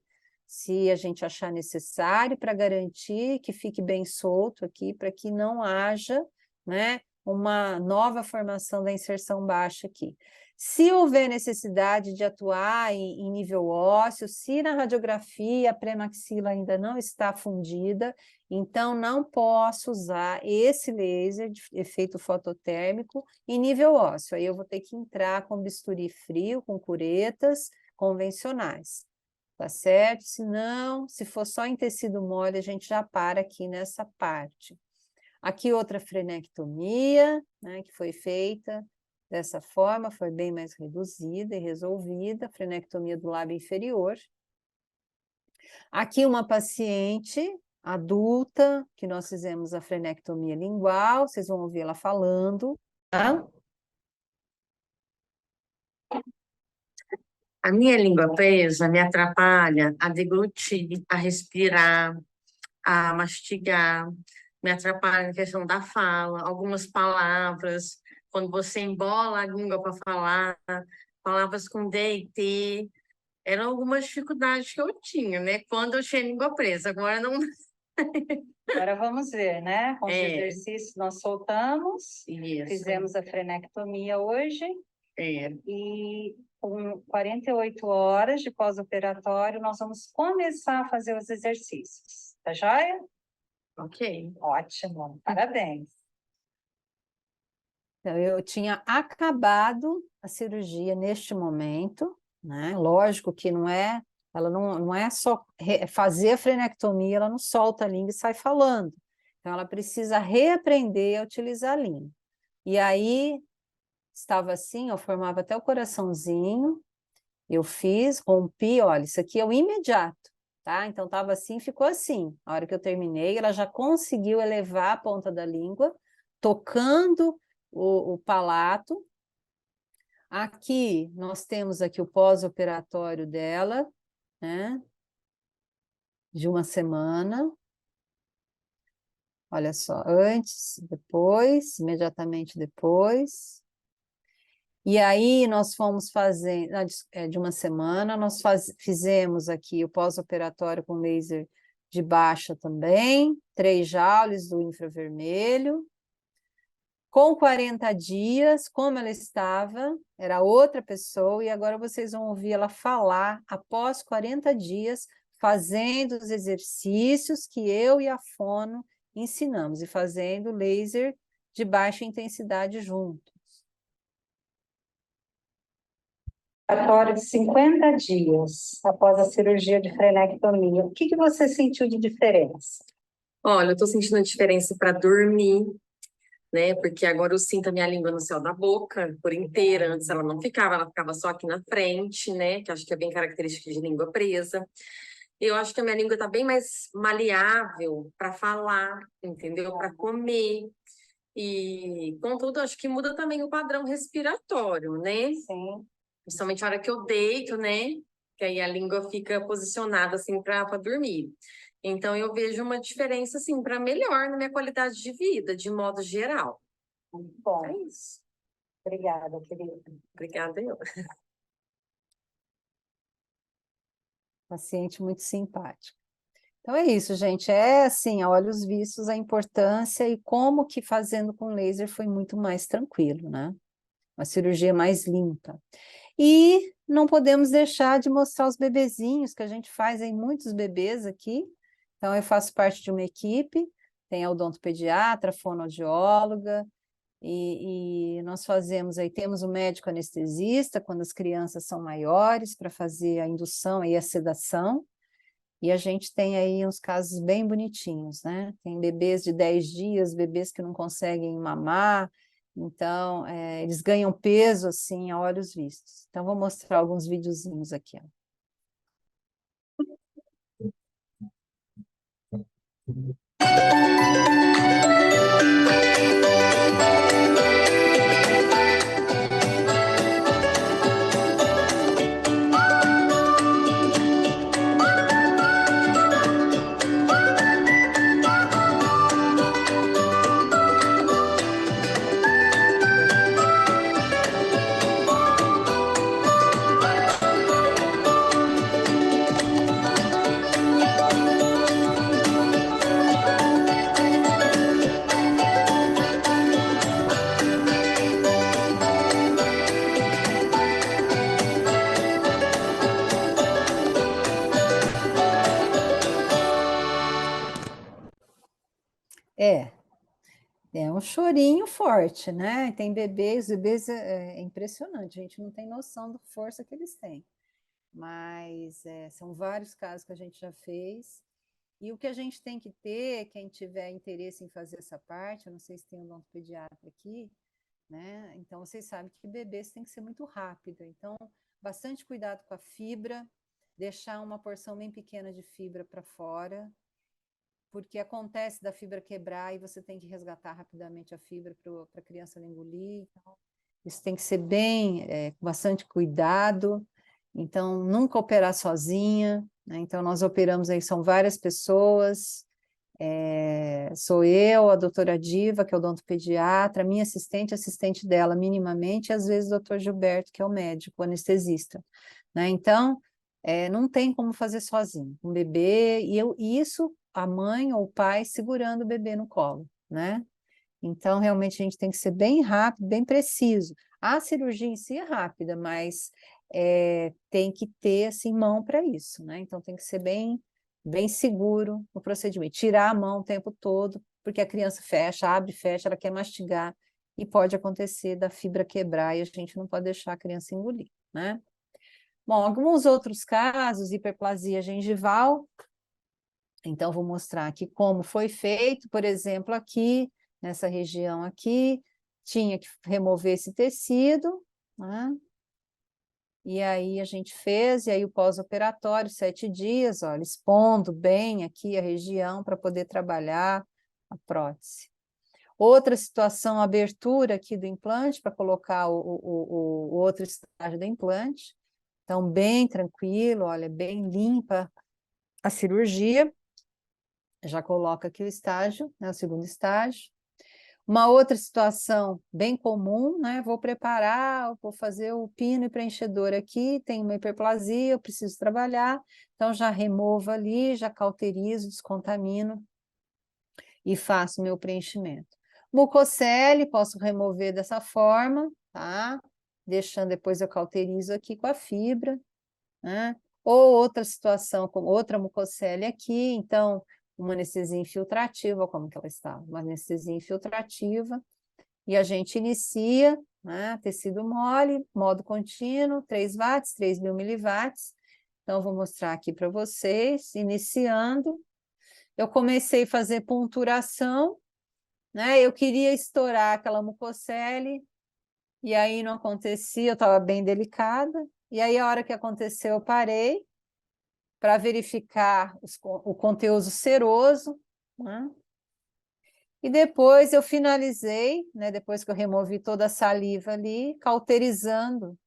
Speaker 1: se a gente achar necessário, para garantir que fique bem solto aqui, para que não haja, né, uma nova formação da inserção baixa aqui. Se houver necessidade de atuar em nível ósseo, se na radiografia a pré-maxila ainda não está fundida, então não posso usar esse laser de efeito fototérmico em nível ósseo. Aí eu vou ter que entrar com bisturi frio, com curetas convencionais, tá certo? Se não, se for só em tecido mole, a gente já para aqui nessa parte. Aqui outra frenectomia, né, que foi feita dessa forma, foi bem mais reduzida e resolvida, frenectomia do lábio inferior. Aqui uma paciente adulta, que nós fizemos a frenectomia lingual, vocês vão ouvir ela falando, tá?
Speaker 2: A minha língua presa me atrapalha a deglutir, a respirar, a mastigar, me atrapalha na questão da fala, algumas palavras, quando você embola a língua para falar, palavras com D e T, eram algumas dificuldades que eu tinha, né? Quando eu tinha língua presa, agora não.
Speaker 1: Agora vamos ver, né? Com os
Speaker 2: É.
Speaker 1: exercícios nós soltamos,
Speaker 2: Isso.
Speaker 1: fizemos a frenectomia hoje,
Speaker 2: É.
Speaker 1: e com 48 horas de pós-operatório, nós vamos começar a fazer os exercícios. Tá joia?
Speaker 2: Ok.
Speaker 1: Ótimo, parabéns. Então, eu tinha acabado a cirurgia neste momento, né? Lógico que ela não é só fazer a frenectomia, ela não solta a língua e sai falando. Então, ela precisa reaprender a utilizar a língua. E aí, estava assim, eu formava até o coraçãozinho, eu fiz, rompi, olha, isso aqui é o imediato, tá? Então, estava assim, ficou assim. A hora que eu terminei, ela já conseguiu elevar a ponta da língua, tocando o palato. Aqui, nós temos aqui o pós-operatório dela, né? De uma semana. Olha só, antes, depois, imediatamente depois. E aí nós fomos fazendo, de uma semana, nós fizemos aqui o pós-operatório com laser de baixa também, 3 joules do infravermelho. Com 40 dias, como ela estava, era outra pessoa, e agora vocês vão ouvir ela falar após 40 dias, fazendo os exercícios que eu e a fono ensinamos, e fazendo laser de baixa intensidade juntos. Relatório de 50 dias após a cirurgia de frenectomia. O que você sentiu de diferença?
Speaker 3: Olha, eu tô sentindo a diferença para dormir, né? Porque agora eu sinto a minha língua no céu da boca por inteira. Antes ela não ficava, ela ficava só aqui na frente, né? Que acho que é bem característica de língua presa. Eu acho que a minha língua tá bem mais maleável para falar, entendeu? Para comer. E, contudo, acho que muda também o padrão respiratório, né?
Speaker 1: Sim.
Speaker 3: Principalmente a hora que eu deito, né? Que aí a língua fica posicionada assim para dormir. Então eu vejo uma diferença assim para melhor na minha qualidade de vida, de modo geral.
Speaker 1: Muito bom.
Speaker 3: É isso.
Speaker 1: Obrigada, querida.
Speaker 3: Obrigada, eu.
Speaker 1: Paciente muito simpático. Então é isso, gente. É assim, a olhos vistos, a importância e como que fazendo com laser foi muito mais tranquilo, né? Uma cirurgia mais limpa. E não podemos deixar de mostrar os bebezinhos, que a gente faz em muitos bebês aqui. Então, eu faço parte de uma equipe, tem a odontopediatra, fonoaudióloga, e nós fazemos aí, temos o médico anestesista, quando as crianças são maiores, para fazer a indução e a sedação, e a gente tem aí uns casos bem bonitinhos, né? Tem bebês de 10 dias, bebês que não conseguem mamar, então eles ganham peso assim a olhos vistos. Então vou mostrar alguns videozinhos aqui, ó. É um chorinho forte, né? Tem bebês é impressionante, a gente não tem noção da força que eles têm. Mas são vários casos que a gente já fez. E o que a gente tem que ter, quem tiver interesse em fazer essa parte, eu não sei se tem um odontopediatra aqui, né? Então, vocês sabem que bebês tem que ser muito rápido. Então, bastante cuidado com a fibra, deixar uma porção bem pequena de fibra para fora, porque acontece da fibra quebrar e você tem que resgatar rapidamente a fibra para a criança não engolir. Então, isso tem que ser bem, com bastante cuidado. Então, nunca operar sozinha, né? Então, nós operamos aí, são várias pessoas, sou eu, a doutora Diva, que é o odontopediatra, minha assistente, assistente dela minimamente, e às vezes o doutor Gilberto, que é o médico, o anestesista, né? Então, não tem como fazer sozinho, um bebê, e isso a mãe ou o pai segurando o bebê no colo, né? Então, realmente, a gente tem que ser bem rápido, bem preciso. A cirurgia em si é rápida, mas tem que ter, assim, mão para isso, né? Então, tem que ser bem seguro no procedimento. Tirar a mão o tempo todo, porque a criança fecha, abre, fecha, ela quer mastigar, e pode acontecer da fibra quebrar, e a gente não pode deixar a criança engolir, né? Bom, alguns outros casos, hiperplasia gengival, então, vou mostrar aqui como foi feito, por exemplo, aqui, nessa região aqui, tinha que remover esse tecido, né? E aí a gente fez, e aí o pós-operatório, 7 dias, olha, expondo bem aqui a região para poder trabalhar a prótese. Outra situação, abertura aqui do implante, para colocar o outro estágio do implante. Então, bem tranquilo, olha, bem limpa a cirurgia. Já coloca aqui o estágio, né, o segundo estágio. Uma outra situação bem comum, né? Vou preparar, vou fazer o pino e preenchedor aqui, tem uma hiperplasia, eu preciso trabalhar, então já removo ali, já cauterizo, descontamino e faço meu preenchimento. Mucocele, posso remover dessa forma, tá? Deixando, depois eu cauterizo aqui com a fibra, né? Ou outra situação, como outra mucocele aqui, então, uma anestesia infiltrativa, como que ela está? Uma anestesia infiltrativa, E a gente inicia, né, tecido mole, modo contínuo, 3 watts, 3.000 miliwatts. Então, vou mostrar aqui para vocês, iniciando. Eu comecei a fazer punturação, né? Eu queria estourar aquela mucocele, e aí não acontecia, eu estava bem delicada. E aí, a hora que aconteceu, eu parei para verificar o conteúdo seroso, né? E depois eu finalizei, né, depois que eu removi toda a saliva ali, cauterizando,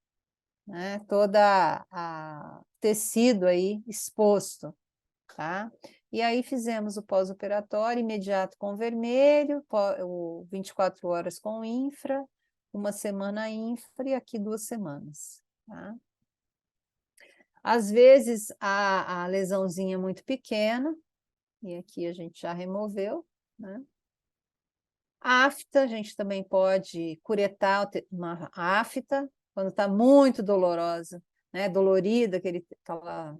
Speaker 1: né, toda a tecido aí exposto, tá? E aí fizemos o pós-operatório imediato com vermelho, o 24 horas com infra, uma semana infra e aqui 2 semanas, tá? Às vezes a lesãozinha é muito pequena, e aqui a gente já removeu, né? A afta, a gente também pode curetar uma afta, quando está muito dolorosa, né? Dolorida, aquela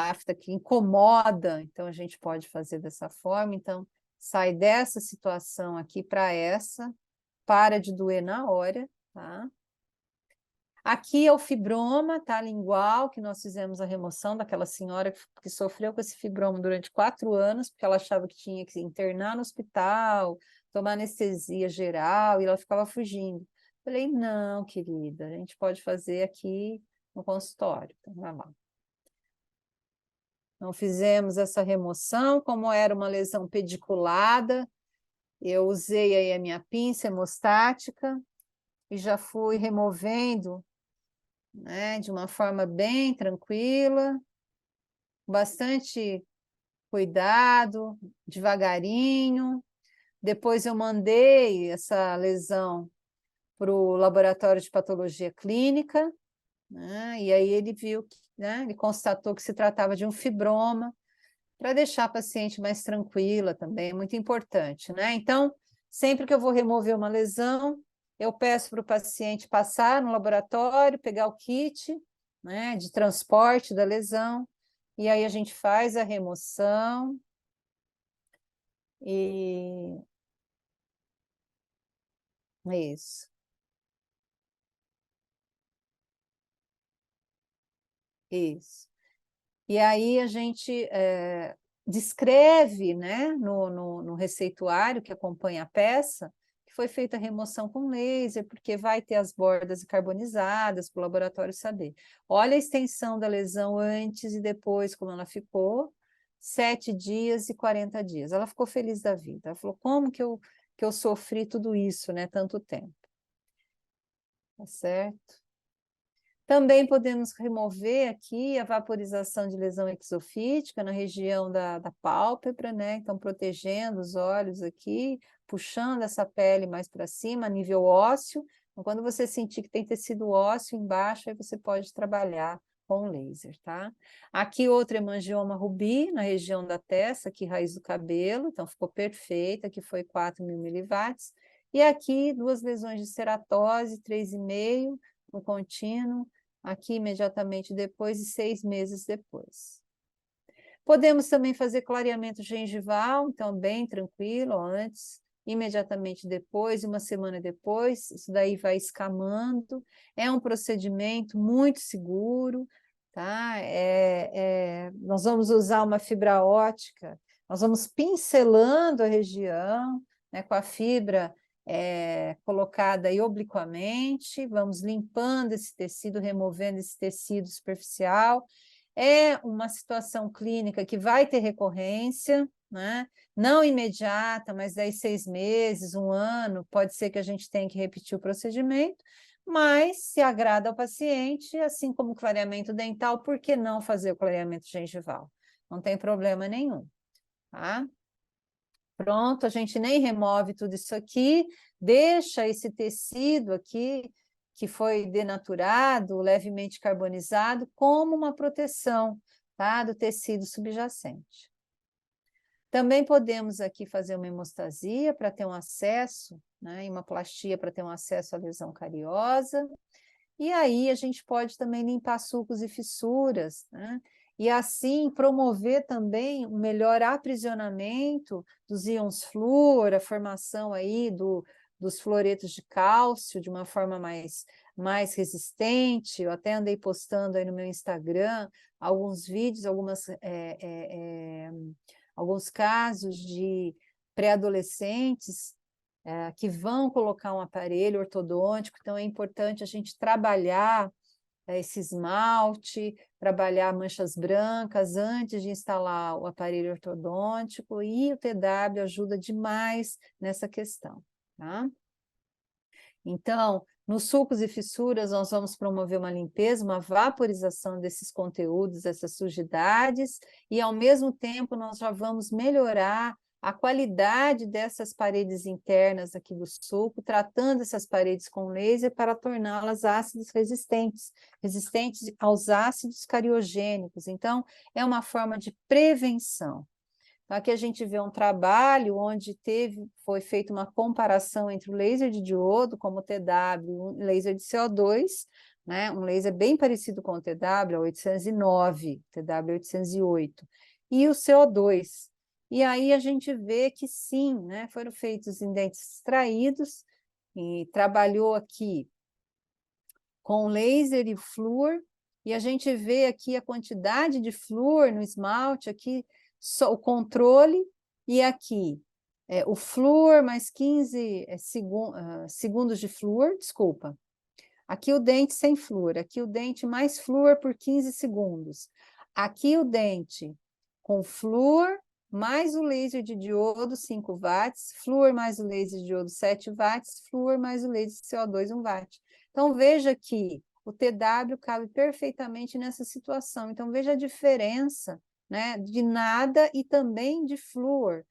Speaker 1: afta que incomoda, então a gente pode fazer dessa forma. Então, sai dessa situação aqui para essa, para de doer na hora, tá? Aqui é o fibroma, tá? Lingual, que nós fizemos a remoção daquela senhora que sofreu com esse fibroma durante 4 anos, porque ela achava que tinha que se internar no hospital, tomar anestesia geral, e ela ficava fugindo. Falei, não, querida, a gente pode fazer aqui no consultório. Então, vai lá. Então, fizemos essa remoção, como era uma lesão pediculada, eu usei aí a minha pinça hemostática e já fui removendo, né, de uma forma bem tranquila, bastante cuidado, devagarinho. Depois eu mandei essa lesão para o laboratório de patologia clínica, né, e aí ele viu, né, ele constatou que se tratava de um fibroma, para deixar a paciente mais tranquila também, é muito importante, né? Então, sempre que eu vou remover uma lesão, eu peço para o paciente passar no laboratório, pegar o kit, né, de transporte da lesão, e aí a gente faz a remoção e é isso. Isso. E aí a gente descreve, né, no receituário que acompanha a peça, que foi feita a remoção com laser, porque vai ter as bordas carbonizadas para o laboratório saber. Olha a extensão da lesão antes e depois, como ela ficou, 7 dias e 40 dias. Ela ficou feliz da vida. Ela falou, como que eu sofri tudo isso, né, tanto tempo. Tá certo? Também podemos remover aqui a vaporização de lesão exofítica na região da pálpebra, né? Então, protegendo os olhos aqui, puxando essa pele mais para cima, a nível ósseo. Então, quando você sentir que tem tecido ósseo embaixo, aí você pode trabalhar com laser, tá? Aqui outro hemangioma rubi, na região da testa, aqui raiz do cabelo, então ficou perfeita, aqui foi 4.000 miliwatts. E aqui 2 lesões de ceratose, 3,5 no contínuo, aqui imediatamente depois e 6 meses depois. Podemos também fazer clareamento gengival, então bem tranquilo, antes, imediatamente depois, 1 semana depois, isso daí vai escamando. É um procedimento muito seguro, tá? Nós vamos usar uma fibra ótica, nós vamos pincelando a região, né, com a fibra colocada aí obliquamente, vamos limpando esse tecido, removendo esse tecido superficial. É uma situação clínica que vai ter recorrência, né? Não imediata, mas daí 6 meses, 1 ano, pode ser que a gente tenha que repetir o procedimento, mas se agrada ao paciente, assim como o clareamento dental, por que não fazer o clareamento gengival? Não tem problema nenhum, tá? Pronto, a gente nem remove tudo isso aqui, deixa esse tecido aqui, que foi denaturado, levemente carbonizado, como uma proteção, tá, do tecido subjacente. Também podemos aqui fazer uma hemostasia para ter um acesso, né, e uma plastia para ter um acesso à lesão cariosa. E aí a gente pode também limpar sulcos e fissuras, né? E assim promover também um melhor aprisionamento dos íons flúor, a formação aí dos fluoretos de cálcio de uma forma mais resistente. Eu até andei postando aí no meu Instagram alguns vídeos, alguns casos de pré-adolescentes que vão colocar um aparelho ortodôntico, então é importante a gente trabalhar esse esmalte, trabalhar manchas brancas antes de instalar o aparelho ortodôntico, e o TW ajuda demais nessa questão, tá? Então, nos sulcos e fissuras, nós vamos promover uma limpeza, uma vaporização desses conteúdos, essas sujidades, e, ao mesmo tempo, nós já vamos melhorar a qualidade dessas paredes internas aqui do sulco, tratando essas paredes com laser para torná-las ácidos resistentes, resistentes aos ácidos cariogênicos. Então, é uma forma de prevenção. Então, aqui a gente vê um trabalho onde foi feita uma comparação entre o laser de diodo, como o TW, e um laser de CO2, né? Um laser bem parecido com o TW, 809, TW 808, e o CO2. E aí a gente vê que sim, né? Foram feitos em dentes extraídos, e trabalhou aqui com laser e flúor, e a gente vê aqui a quantidade de flúor no esmalte, aqui só o controle, e aqui o flúor mais 15 segundos de flúor, desculpa. Aqui o dente sem flúor, aqui o dente mais flúor por 15 segundos. Aqui o dente com flúor, mais o laser de diodo, 5 watts, flúor mais o laser de diodo, 7 watts, flúor mais o laser de CO2, 1 watt. Então, veja que o TW cabe perfeitamente nessa situação. Então, veja a diferença, né, de nada e também de flúor.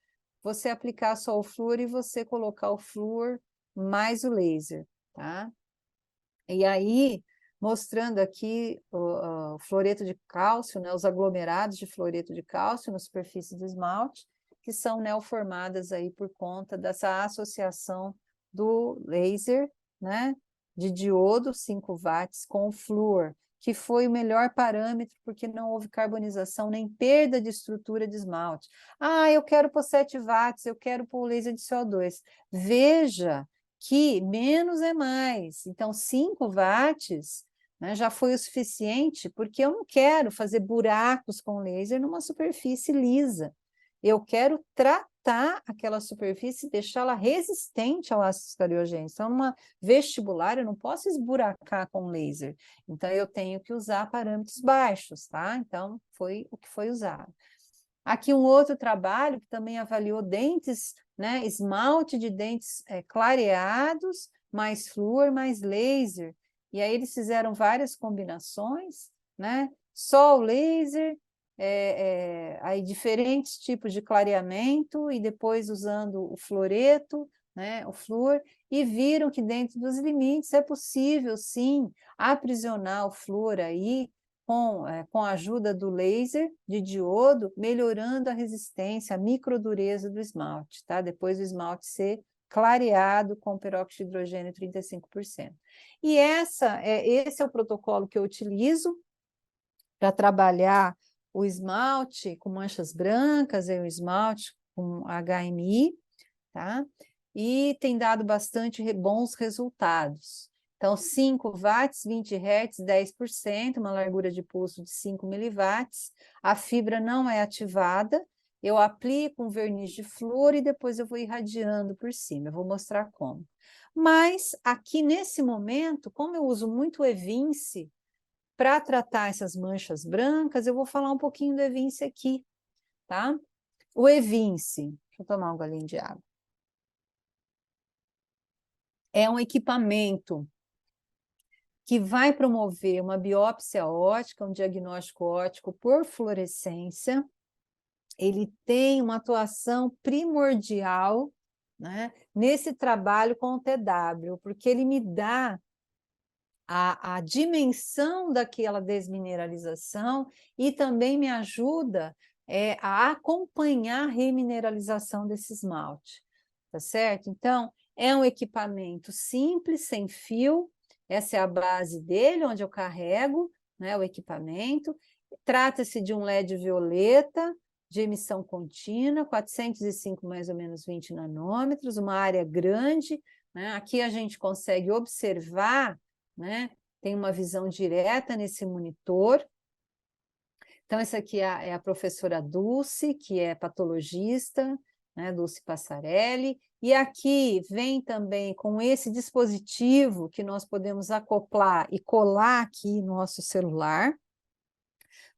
Speaker 1: Você aplicar só o flúor e você colocar o flúor mais o laser, tá? E aí, mostrando aqui o fluoreto de cálcio, né, os aglomerados de fluoreto de cálcio na superfície do esmalte, que são neoformadas aí por conta dessa associação do laser, né, de diodo 5 watts com o flúor, que foi o melhor parâmetro porque não houve carbonização nem perda de estrutura de esmalte. Ah, eu quero pôr 7 watts, eu quero pôr o laser de CO2. Veja que menos é mais. Então, 5 watts, né, já foi o suficiente, porque eu não quero fazer buracos com laser numa superfície lisa. Eu quero tratar aquela superfície e deixá-la resistente ao ácido cariogênico. Então, numa vestibular, eu não posso esburacar com laser. Então, eu tenho que usar parâmetros baixos, tá? Então, foi o que foi usado. Aqui um outro trabalho que também avaliou dentes, né, esmalte de dentes clareados, mais flúor, mais laser. E aí eles fizeram várias combinações, né? Só o laser, aí diferentes tipos de clareamento, e depois usando o fluoreto, né, o flúor, e viram que dentro dos limites é possível, sim, aprisionar o flúor aí, com a ajuda do laser de diodo, melhorando a resistência, a microdureza do esmalte, tá? Depois do esmalte ser clareado com peróxido de hidrogênio 35%. E esse é o protocolo que eu utilizo para trabalhar o esmalte com manchas brancas e o esmalte com HMI, tá? E tem dado bastante bons resultados. Então, 5 watts, 20 Hz, 10%, uma largura de pulso de 5 miliwatts. A fibra não é ativada. Eu aplico um verniz de flúor e depois eu vou irradiando por cima. Eu vou mostrar como. Mas, aqui nesse momento, como eu uso muito o Evince para tratar essas manchas brancas, eu vou falar um pouquinho do Evince aqui, tá? O Evince, deixa eu tomar um golinho de água. É um equipamento que vai promover uma biópsia óptica, um diagnóstico óptico por fluorescência. Ele tem uma atuação primordial, né, nesse trabalho com o TW, porque ele me dá a dimensão daquela desmineralização e também me ajuda a acompanhar a remineralização desse esmalte, tá certo? Então, é um equipamento simples, sem fio. Essa é a base dele, onde eu carrego, né, o equipamento. Trata-se de um LED violeta, de emissão contínua, 405 mais ou menos 20 nanômetros, uma área grande, né? Aqui a gente consegue observar, né? Tem uma visão direta nesse monitor. Então, essa aqui é a professora Dulce, que é patologista, né, Dulce Passarelli, e aqui vem também com esse dispositivo que nós podemos acoplar e colar aqui no nosso celular,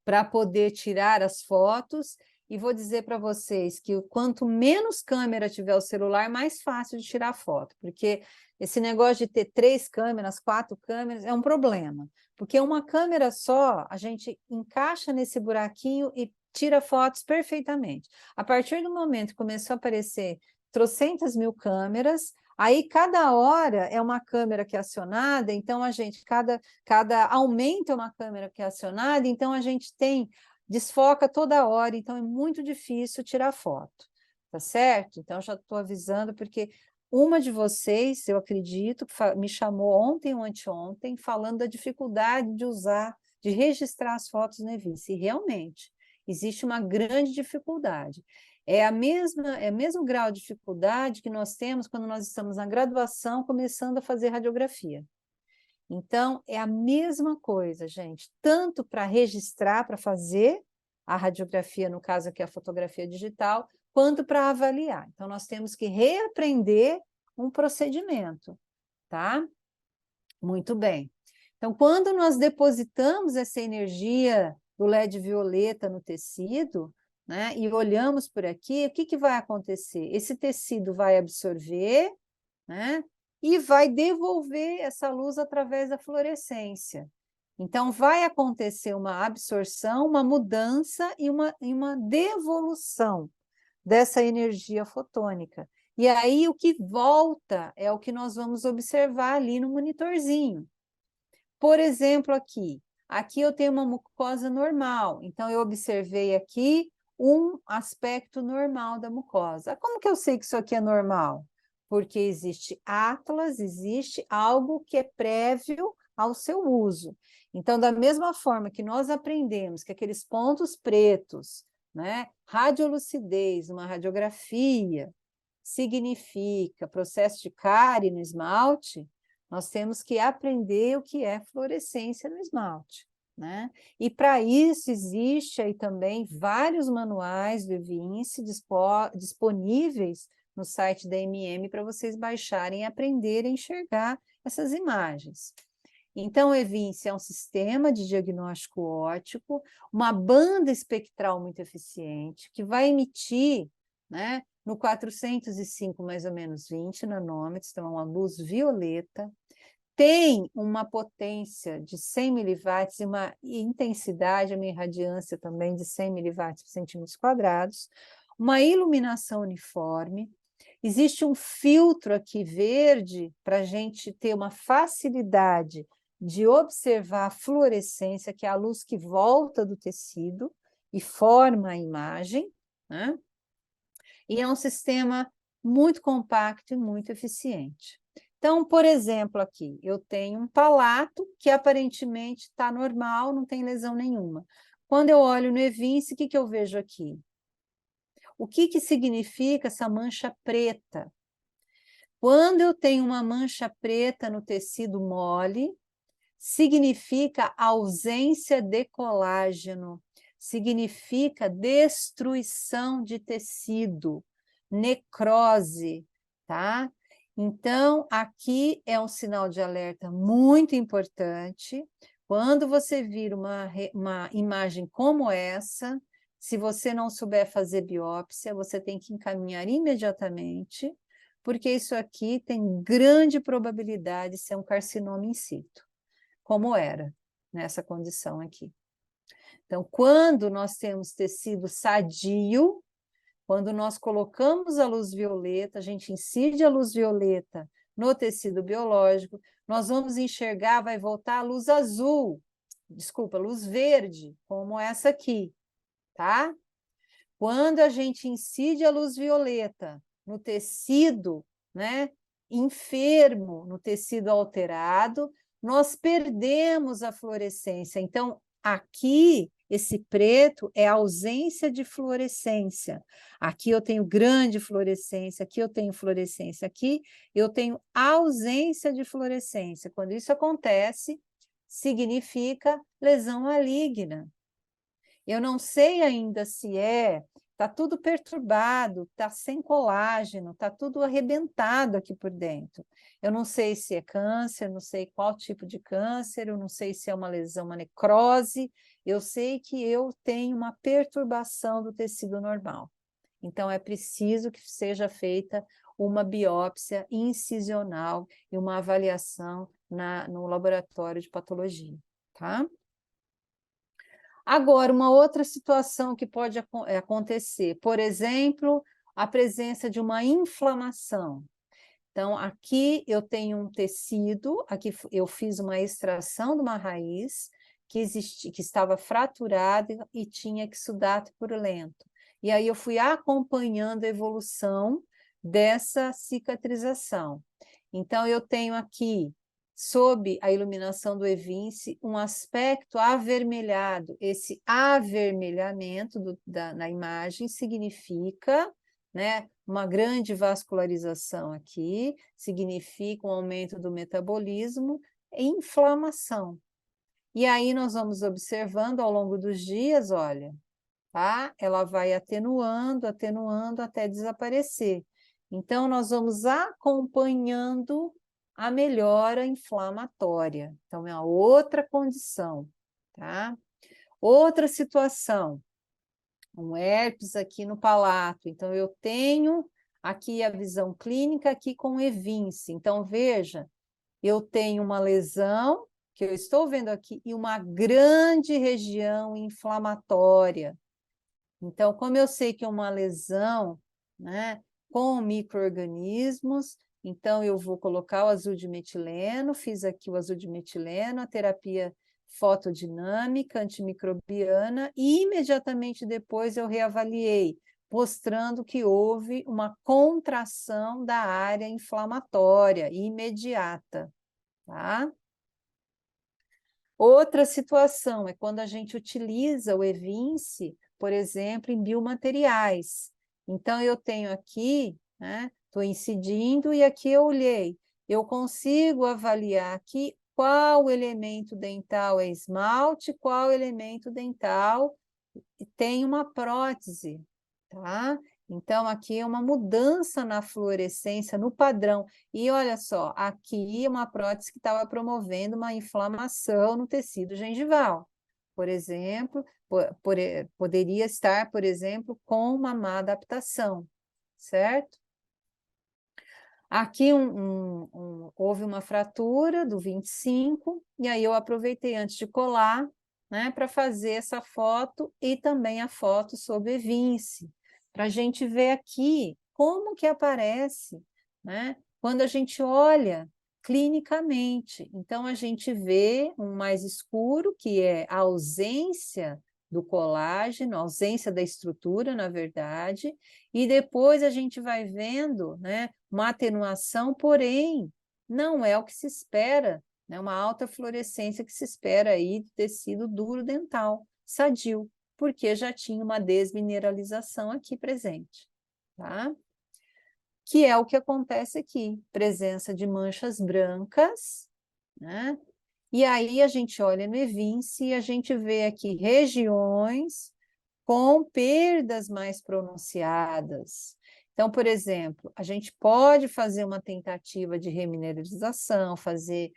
Speaker 1: para poder tirar as fotos, e vou dizer para vocês que quanto menos câmera tiver o celular, mais fácil de tirar foto, porque esse negócio de ter 3 câmeras, 4 câmeras, é um problema, porque uma câmera só, a gente encaixa nesse buraquinho e tira fotos perfeitamente. A partir do momento que começou a aparecer trocentas mil câmeras, aí cada hora é uma câmera que é acionada, então a gente, cada aumento é uma câmera que é acionada, então a gente desfoca toda hora, então é muito difícil tirar foto, tá certo? Então já estou avisando, porque uma de vocês, eu acredito, me chamou ontem ou anteontem, falando da dificuldade de usar, de registrar as fotos no Evinci, e realmente existe uma grande dificuldade. É o mesmo grau de dificuldade que nós temos quando nós estamos na graduação, começando a fazer radiografia. Então, é a mesma coisa, gente, tanto para registrar, para fazer a radiografia, no caso aqui a fotografia digital, quanto para avaliar. Então, nós temos que reaprender um procedimento, tá? Muito bem. Então, quando nós depositamos essa energia do LED violeta no tecido, né, e olhamos por aqui, o que vai acontecer? Esse tecido vai absorver, né, e vai devolver essa luz através da fluorescência. Então, vai acontecer uma absorção, uma mudança e uma devolução dessa energia fotônica. E aí, o que volta é o que nós vamos observar ali no monitorzinho. Por exemplo, aqui eu tenho uma mucosa normal, então eu observei aqui um aspecto normal da mucosa. Como que eu sei que isso aqui é normal? Porque existe atlas, existe algo que é prévio ao seu uso. Então, da mesma forma que nós aprendemos que aqueles pontos pretos, né, radiolucidez, uma radiografia, significa processo de cárie no esmalte, nós temos que aprender o que é fluorescência no esmalte, né? E para isso existe aí também vários manuais do Evinci disponíveis no site da MM para vocês baixarem e aprenderem a enxergar essas imagens. Então, o Evinci é um sistema de diagnóstico óptico, uma banda espectral muito eficiente, que vai emitir, né, no 405 mais ou menos 20 nanômetros, então é uma luz violeta, tem uma potência de 100 miliwatts e uma intensidade, uma irradiância também de 100 miliwatts por centímetros quadrados, uma iluminação uniforme, existe um filtro aqui verde para a gente ter uma facilidade de observar a fluorescência, que é a luz que volta do tecido e forma a imagem, né? E é um sistema muito compacto e muito eficiente. Então, por exemplo, aqui, eu tenho um palato que aparentemente está normal, não tem lesão nenhuma. Quando eu olho no Evinci, o que eu vejo aqui? O que significa essa mancha preta? Quando eu tenho uma mancha preta no tecido mole, significa ausência de colágeno, significa destruição de tecido, necrose, tá? Então, aqui é um sinal de alerta muito importante. Quando você vir uma imagem como essa, se você não souber fazer biópsia, você tem que encaminhar imediatamente, porque isso aqui tem grande probabilidade de ser um carcinoma in situ, como era nessa condição aqui. Então, quando nós temos tecido sadio, quando nós colocamos a luz violeta, a gente incide a luz violeta no tecido biológico, nós vamos enxergar, vai voltar a luz azul, desculpa, luz verde, como essa aqui, tá? Quando a gente incide a luz violeta no tecido, né, enfermo, no tecido alterado, nós perdemos a fluorescência. Então, aqui esse preto é ausência de fluorescência. Aqui eu tenho grande fluorescência, aqui eu tenho fluorescência, aqui eu tenho ausência de fluorescência. Quando isso acontece, significa lesão maligna. Eu não sei ainda se está tudo perturbado, está sem colágeno, está tudo arrebentado aqui por dentro. Eu não sei se é câncer, não sei qual tipo de câncer, eu não sei se é uma lesão, uma necrose, eu sei que eu tenho uma perturbação do tecido normal. Então, é preciso que seja feita uma biópsia incisional e uma avaliação no laboratório de patologia, tá? Agora, uma outra situação que pode acontecer, por exemplo, a presença de uma inflamação. Então, aqui eu tenho um tecido, aqui eu fiz uma extração de uma raiz que estava fraturada e tinha exudato purulento. E aí eu fui acompanhando a evolução dessa cicatrização. Então, eu tenho aqui, sob a iluminação do Evinci, um aspecto avermelhado. Esse avermelhamento na imagem significa, né, uma grande vascularização aqui, significa um aumento do metabolismo e inflamação. E aí nós vamos observando ao longo dos dias, olha, tá? Ela vai atenuando, atenuando até desaparecer. Então, nós vamos acompanhando a melhora inflamatória. Então, é uma outra condição, tá? Outra situação, um herpes aqui no palato. Então, eu tenho aqui a visão clínica aqui com Evinci. Então, veja, eu tenho uma lesão, que eu estou vendo aqui, e uma grande região inflamatória. Então, como eu sei que é uma lesão, né, com micro-organismos, então eu vou colocar o azul de metileno, fiz aqui o azul de metileno, a terapia fotodinâmica, antimicrobiana, e imediatamente depois eu reavaliei, mostrando que houve uma contração da área inflamatória imediata, tá? Outra situação é quando a gente utiliza o Evinci, por exemplo, em biomateriais. Então, eu tenho aqui, né, estou incidindo e aqui eu olhei. Eu consigo avaliar aqui qual elemento dental é esmalte, qual elemento dental tem uma prótese, tá? Então, aqui é uma mudança na fluorescência, no padrão. E olha só, aqui uma prótese que estava promovendo uma inflamação no tecido gengival. Por exemplo, poderia estar, por exemplo, com uma má adaptação, certo? Aqui houve uma fratura do 25, e aí eu aproveitei antes de colar, né, para fazer essa foto e também a foto sob Evinci, para a gente ver aqui como que aparece, né, quando a gente olha clinicamente. Então, a gente vê um mais escuro, que é a ausência do colágeno, a ausência da estrutura, na verdade, e depois a gente vai vendo, né, uma atenuação, porém, não é o que se espera, né, uma alta fluorescência que se espera aí do tecido duro dental, sadio, porque já tinha uma desmineralização aqui presente, tá? Que é o que acontece aqui, presença de manchas brancas, né? E aí a gente olha no Evinci e a gente vê aqui regiões com perdas mais pronunciadas. Então, por exemplo, a gente pode fazer uma tentativa de remineralização, fazer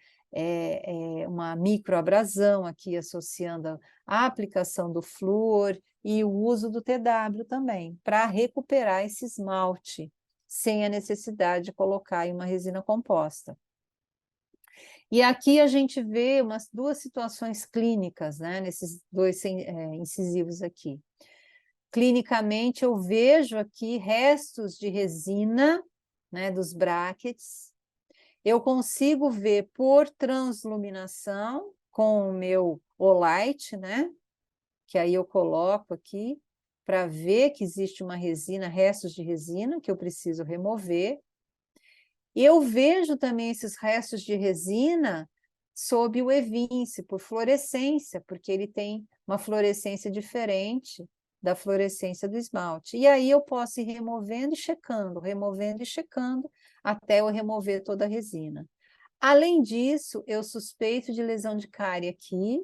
Speaker 1: uma microabrasão aqui, associando a aplicação do flúor e o uso do TW também, para recuperar esse esmalte, sem a necessidade de colocar em uma resina composta. E aqui a gente vê umas duas situações clínicas, né, nesses dois incisivos aqui. Clinicamente, eu vejo aqui restos de resina, né, dos brackets. Eu consigo ver por transluminação com o meu Olight, né, que aí eu coloco aqui para ver que existe uma resina, restos de resina que eu preciso remover. Eu vejo também esses restos de resina sob o evince, por fluorescência, porque ele tem uma fluorescência diferente da fluorescência do esmalte. E aí eu posso ir removendo e checando, até eu remover toda a resina. Além disso, eu suspeito de lesão de cárie aqui,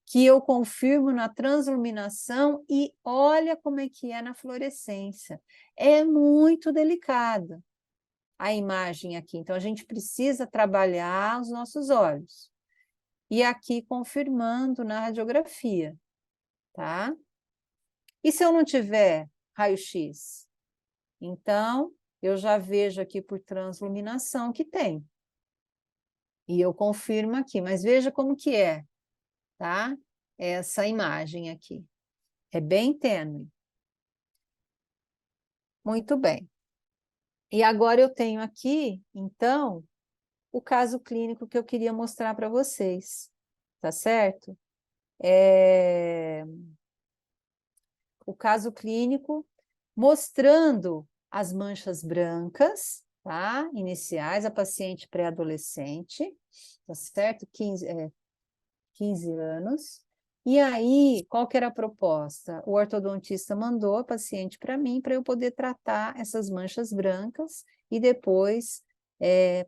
Speaker 1: que eu confirmo na transiluminação e olha como é que é na fluorescência. É muito delicada a imagem aqui, então a gente precisa trabalhar os nossos olhos. E aqui confirmando na radiografia, tá? E se eu não tiver raio-x? Então, eu já vejo aqui por transiluminação que tem. E eu confirmo aqui, mas veja como que é, tá? Essa imagem aqui. É bem tênue. Muito bem. E agora eu tenho aqui, então, o caso clínico que eu queria mostrar para vocês, tá certo? O caso clínico mostrando as manchas brancas, tá? Iniciais, a paciente pré-adolescente, tá certo? 15 anos. E aí, qual que era a proposta? O ortodontista mandou a paciente para mim, para eu poder tratar essas manchas brancas e depois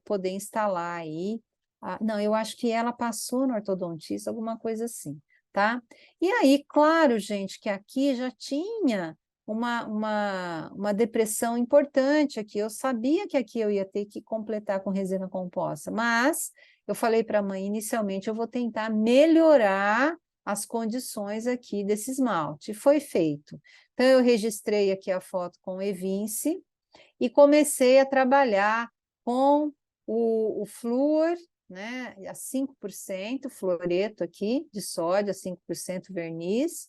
Speaker 1: poder instalar aí. Não, eu acho que ela passou no ortodontista, alguma coisa assim, tá? E aí, claro, gente, que aqui já tinha uma depressão importante aqui. Eu sabia que aqui eu ia ter que completar com resina composta, mas eu falei para a mãe, inicialmente, eu vou tentar melhorar as condições aqui desse esmalte. Foi feito. Então, eu registrei aqui a foto com o Evince e comecei a trabalhar com o flúor, né, a 5%, fluoreto aqui, de sódio, a 5% verniz,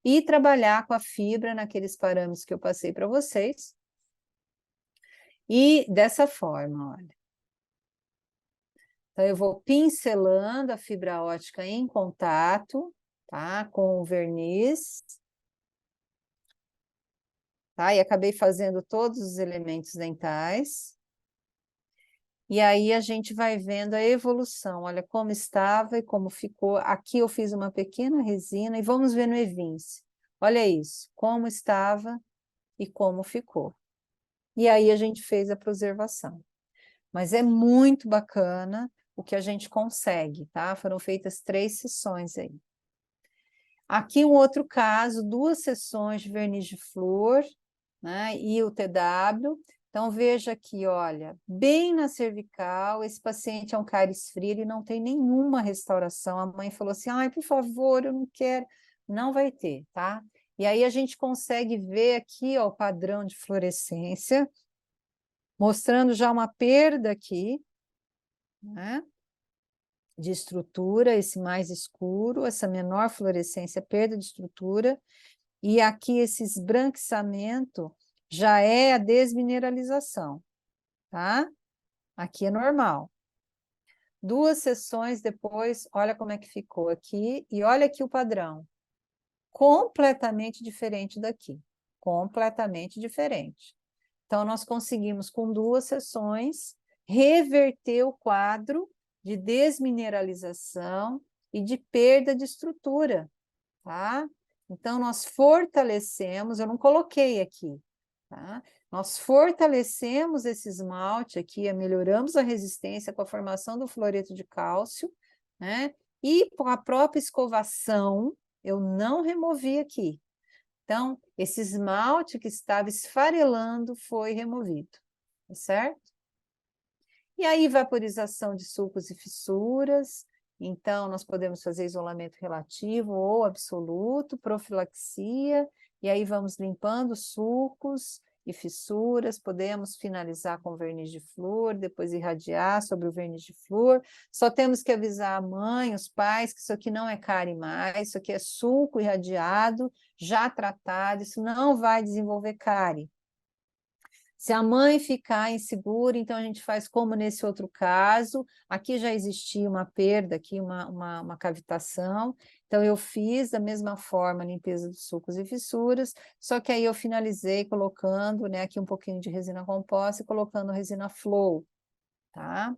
Speaker 1: e trabalhar com a fibra naqueles parâmetros que eu passei para vocês. E dessa forma, olha. Então, eu vou pincelando a fibra ótica em contato, tá? Com o verniz. Tá? E acabei fazendo todos os elementos dentais. E aí a gente vai vendo a evolução, olha como estava e como ficou. Aqui eu fiz uma pequena resina e vamos ver no Evince. Olha isso, como estava e como ficou. E aí a gente fez a preservação. Mas é muito bacana o que a gente consegue, tá? Foram feitas 3 sessões aí. Aqui um outro caso, 2 sessões de verniz de flúor, né? E o TW. Então, veja aqui, olha, bem na cervical, esse paciente é um cáries frio, ele não tem nenhuma restauração. A mãe falou assim, ai, por favor, eu não quero. Não vai ter, tá? E aí a gente consegue ver aqui, ó, o padrão de fluorescência, mostrando já uma perda aqui, né? De estrutura, esse mais escuro, essa menor fluorescência, perda de estrutura, e aqui esse esbranquiçamento já é a desmineralização, tá? Aqui é normal. 2 sessões depois, olha como é que ficou aqui, e olha aqui o padrão. Completamente diferente daqui. Completamente diferente. Então, nós conseguimos, com 2 sessões, reverter o quadro de desmineralização e de perda de estrutura, tá? Então, nós fortalecemos, eu não coloquei aqui, tá? Nós fortalecemos esse esmalte aqui, melhoramos a resistência com a formação do fluoreto de cálcio, né? E com a própria escovação, eu não removi aqui. Então, esse esmalte que estava esfarelando foi removido, tá certo? E aí, vaporização de sulcos e fissuras. Então, nós podemos fazer isolamento relativo ou absoluto, profilaxia, e aí vamos limpando sulcos e fissuras, podemos finalizar com verniz de flúor, depois irradiar sobre o verniz de flúor. Só temos que avisar a mãe, os pais, que isso aqui não é cárie mais, isso aqui é sulco irradiado, já tratado, isso não vai desenvolver cárie. Se a mãe ficar insegura, então a gente faz como nesse outro caso. Aqui já existia uma perda, aqui uma cavitação. Então, eu fiz da mesma forma a limpeza dos sulcos e fissuras, só que aí eu finalizei colocando, né, aqui um pouquinho de resina composta e colocando resina flow, tá?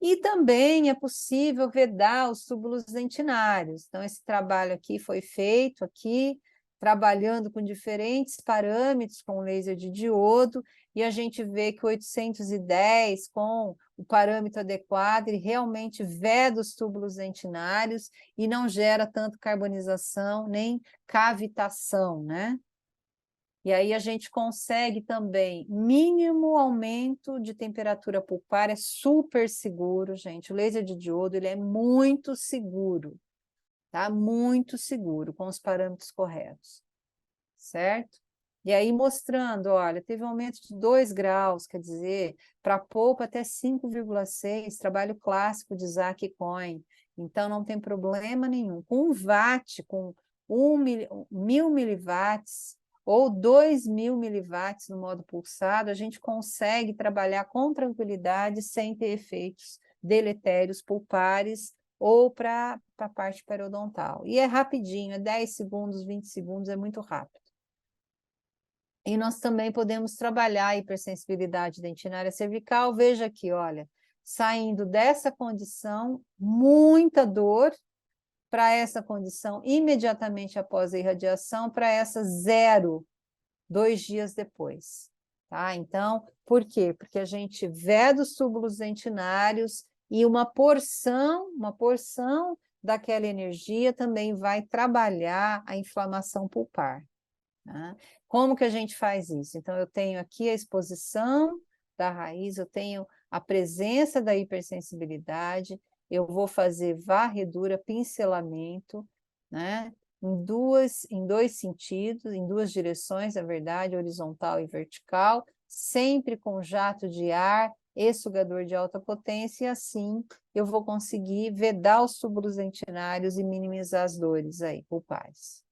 Speaker 1: E também é possível vedar os túbulos dentinários. Então, esse trabalho aqui foi feito aqui, trabalhando com diferentes parâmetros com laser de diodo, e a gente vê que o 810, com o parâmetro adequado, ele realmente veda os túbulos dentinários e não gera tanto carbonização nem cavitação, né? E aí a gente consegue também mínimo aumento de temperatura pulpar, é super seguro, gente. O laser de diodo, ele é muito seguro, tá? Muito seguro, com os parâmetros corretos, certo? E aí mostrando, olha, teve um aumento de 2 graus, quer dizer, para polpa até 5,6, trabalho clássico de Isaac Cohen. Então não tem problema nenhum. Com 1 watt, com 1000 miliwatts, ou 2.000 miliwatts no modo pulsado, a gente consegue trabalhar com tranquilidade sem ter efeitos deletérios pulpares ou para a parte periodontal. E é rapidinho, é 10 segundos, 20 segundos, é muito rápido. E nós também podemos trabalhar a hipersensibilidade dentinária cervical. Veja aqui, olha, saindo dessa condição, muita dor, para essa condição imediatamente após a irradiação, para essa 0, 2 dias depois. Tá? Então, por quê? Porque a gente veda os túbulos dentinários e uma porção daquela energia também vai trabalhar a inflamação pulpar. Tá? Como que a gente faz isso? Então, eu tenho aqui a exposição da raiz, eu tenho a presença da hipersensibilidade, eu vou fazer varredura, pincelamento, né? Em dois sentidos, em 2 direções, na verdade, horizontal e vertical, sempre com jato de ar e sugador de alta potência, e assim eu vou conseguir vedar os túbulos dentinários e minimizar as dores aí, pulpares.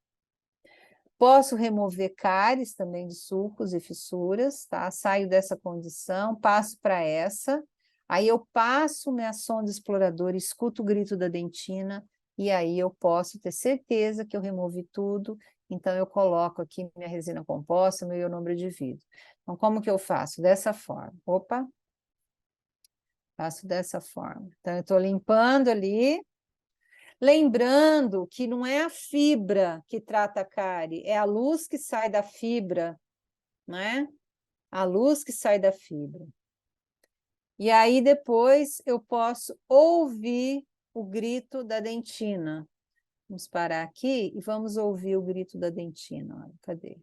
Speaker 1: Posso remover cáries também de sulcos e fissuras, tá? Saio dessa condição, passo para essa, aí eu passo minha sonda exploradora, escuto o grito da dentina, e aí eu posso ter certeza que eu removi tudo, então eu coloco aqui minha resina composta, meu ionômero de vidro. Então, como que eu faço? Dessa forma. Opa! Faço dessa forma. Então, eu estou limpando ali, lembrando que não é a fibra que trata a cárie, é a luz que sai da fibra, né? A luz que sai da fibra. E aí depois eu posso ouvir o grito da dentina. Vamos parar aqui e vamos ouvir o grito da dentina. Olha, cadê?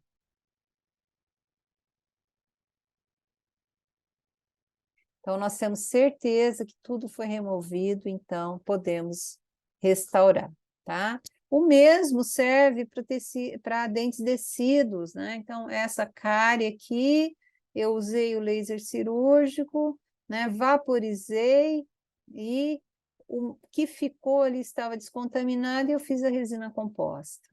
Speaker 1: Então, nós temos certeza que tudo foi removido, então podemos restaurar, tá? O mesmo serve para dentes descidos, né? Então, essa cárie aqui, eu usei o laser cirúrgico, né? Vaporizei e o que ficou ali estava descontaminado e eu fiz a resina composta.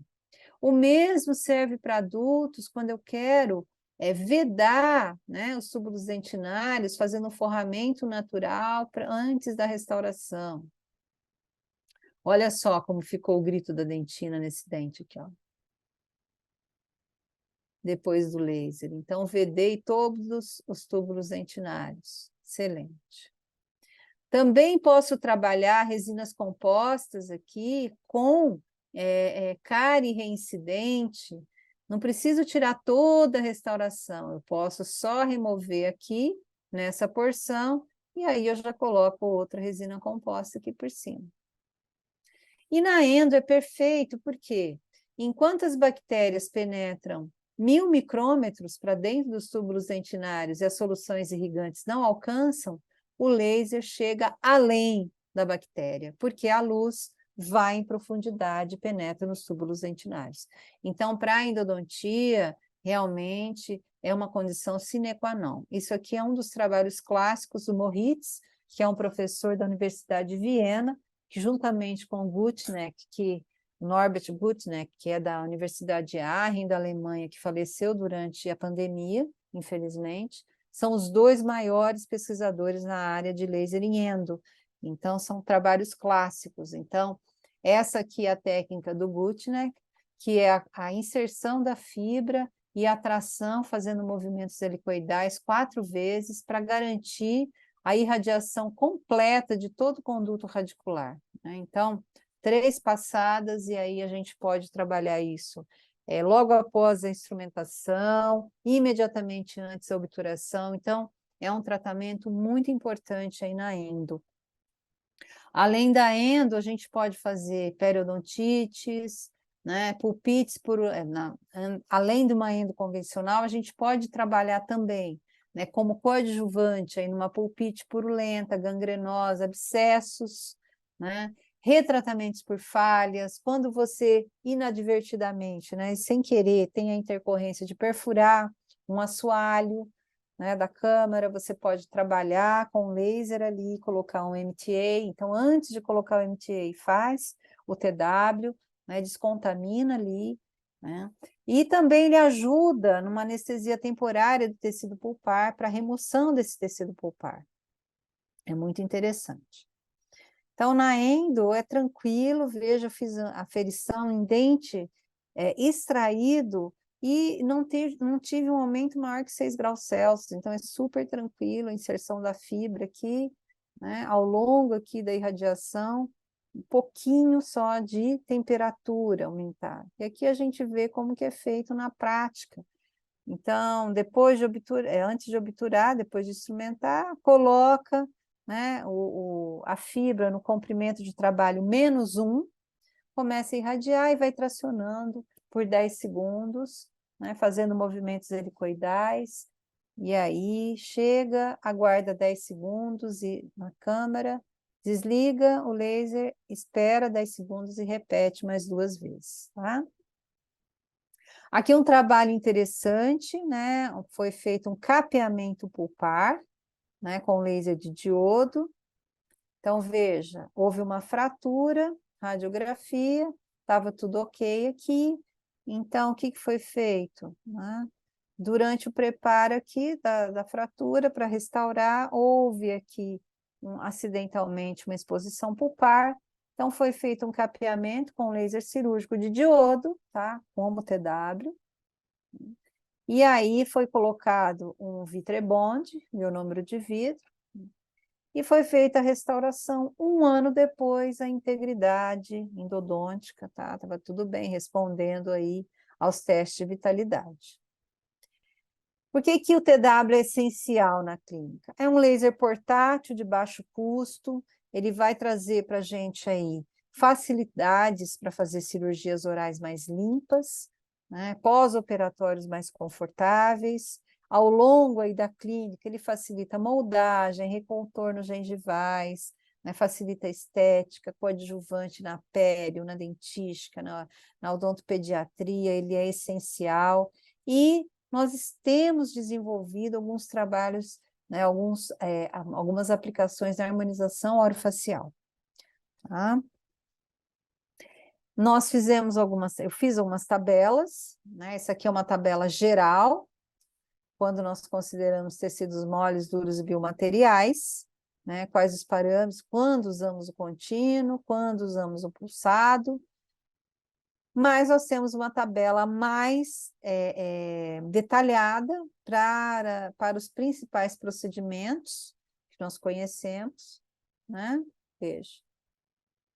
Speaker 1: O mesmo serve para adultos quando eu quero vedar, né, os túbulos dentinários, fazendo um forramento natural antes da restauração. Olha só como ficou o grito da dentina nesse dente aqui, ó. Depois do laser. Então, vedei todos os túbulos dentinários. Excelente. Também posso trabalhar resinas compostas aqui com cárie reincidente. Não preciso tirar toda a restauração, eu posso só remover aqui, nessa porção, e aí eu já coloco outra resina composta aqui por cima. E na endo é perfeito, porque enquanto as bactérias penetram 1000 micrômetros para dentro dos túbulos dentinários e as soluções irrigantes não alcançam, o laser chega além da bactéria, porque a luz vai em profundidade e penetra nos túbulos dentinários. Então, para a endodontia, realmente é uma condição sine qua non. Isso aqui é um dos trabalhos clássicos do Moritz, que é um professor da Universidade de Viena, que juntamente com o Guttneck, Norbert Guttneck, que é da Universidade de Aachen, da Alemanha, que faleceu durante a pandemia, infelizmente, são os 2 maiores pesquisadores na área de laser em endo. Então, são trabalhos clássicos. Então, essa aqui é a técnica do Guttneck, que é a inserção da fibra e a tração, fazendo movimentos helicoidais 4 vezes, para garantir a irradiação completa de todo o conduto radicular, né? Então, 3 passadas, e aí a gente pode trabalhar isso logo após a instrumentação, imediatamente antes da obturação. Então, é um tratamento muito importante aí na endo. Além da endo, a gente pode fazer periodontites, né, pulpites, além de uma endo convencional, a gente pode trabalhar também, né, como coadjuvante aí numa pulpite purulenta, gangrenosa, abscessos, né, retratamentos por falhas, quando você inadvertidamente, né, sem querer, tem a intercorrência de perfurar um assoalho, né, da câmara, você pode trabalhar com laser ali, colocar um MTA. Então, antes de colocar o MTA, faz o TW, né, descontamina ali, né, e também ele ajuda numa anestesia temporária do tecido pulpar para remoção desse tecido pulpar. É muito interessante. Então, na endo é tranquilo, veja, eu fiz a aferição em dente extraído e não tive um aumento maior que 6 graus Celsius, então é super tranquilo a inserção da fibra aqui, né, ao longo aqui da irradiação, um pouquinho só de temperatura aumentar. E aqui a gente vê como que é feito na prática. Então, depois de antes de obturar, depois de instrumentar, coloca, né, a fibra no comprimento de trabalho -1, começa a irradiar e vai tracionando por 10 segundos, né, fazendo movimentos helicoidais, e aí chega, aguarda 10 segundos na câmara, desliga o laser, espera 10 segundos e repete mais 2 vezes, tá? Aqui um trabalho interessante, né? Foi feito um capeamento pulpar, né, com laser de diodo. Então, veja, houve uma fratura, radiografia, estava tudo ok aqui. Então, o que foi feito, né? Durante o preparo aqui da fratura para restaurar, houve aqui acidentalmente uma exposição pulpar. Então, foi feito um capeamento com laser cirúrgico de diodo, tá? Como TW. E aí foi colocado um Vitrebond, ionômero de vidro, e foi feita a restauração 1 ano depois, a integridade endodôntica, tá? Estava tudo bem, respondendo aí aos testes de vitalidade. Por que que o TW é essencial na clínica? É um laser portátil de baixo custo, ele vai trazer para a gente aí facilidades para fazer cirurgias orais mais limpas, né, pós-operatórios mais confortáveis. Ao longo aí da clínica, ele facilita moldagem, recontornos gengivais, né, facilita a estética, coadjuvante na perio, na dentística, na odontopediatria, ele é essencial. E nós temos desenvolvido alguns trabalhos, né, algumas aplicações da harmonização orofacial. Tá? Nós fizemos eu fiz algumas tabelas, né? Essa aqui é uma tabela geral, quando nós consideramos tecidos moles, duros e biomateriais, né? Quais os parâmetros, quando usamos o contínuo, quando usamos o pulsado, mas nós temos uma tabela mais detalhada para os principais procedimentos que nós conhecemos, né? Veja.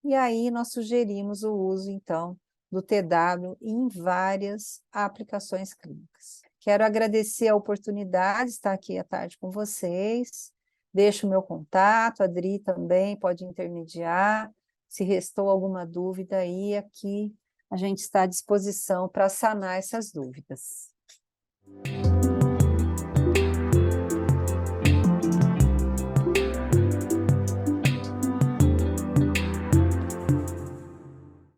Speaker 1: E aí nós sugerimos o uso, então, do TW em várias aplicações clínicas. Quero agradecer a oportunidade de estar aqui à tarde com vocês. Deixo o meu contato, a Adri também pode intermediar. Se restou alguma dúvida aí, aqui a gente está à disposição para sanar essas dúvidas.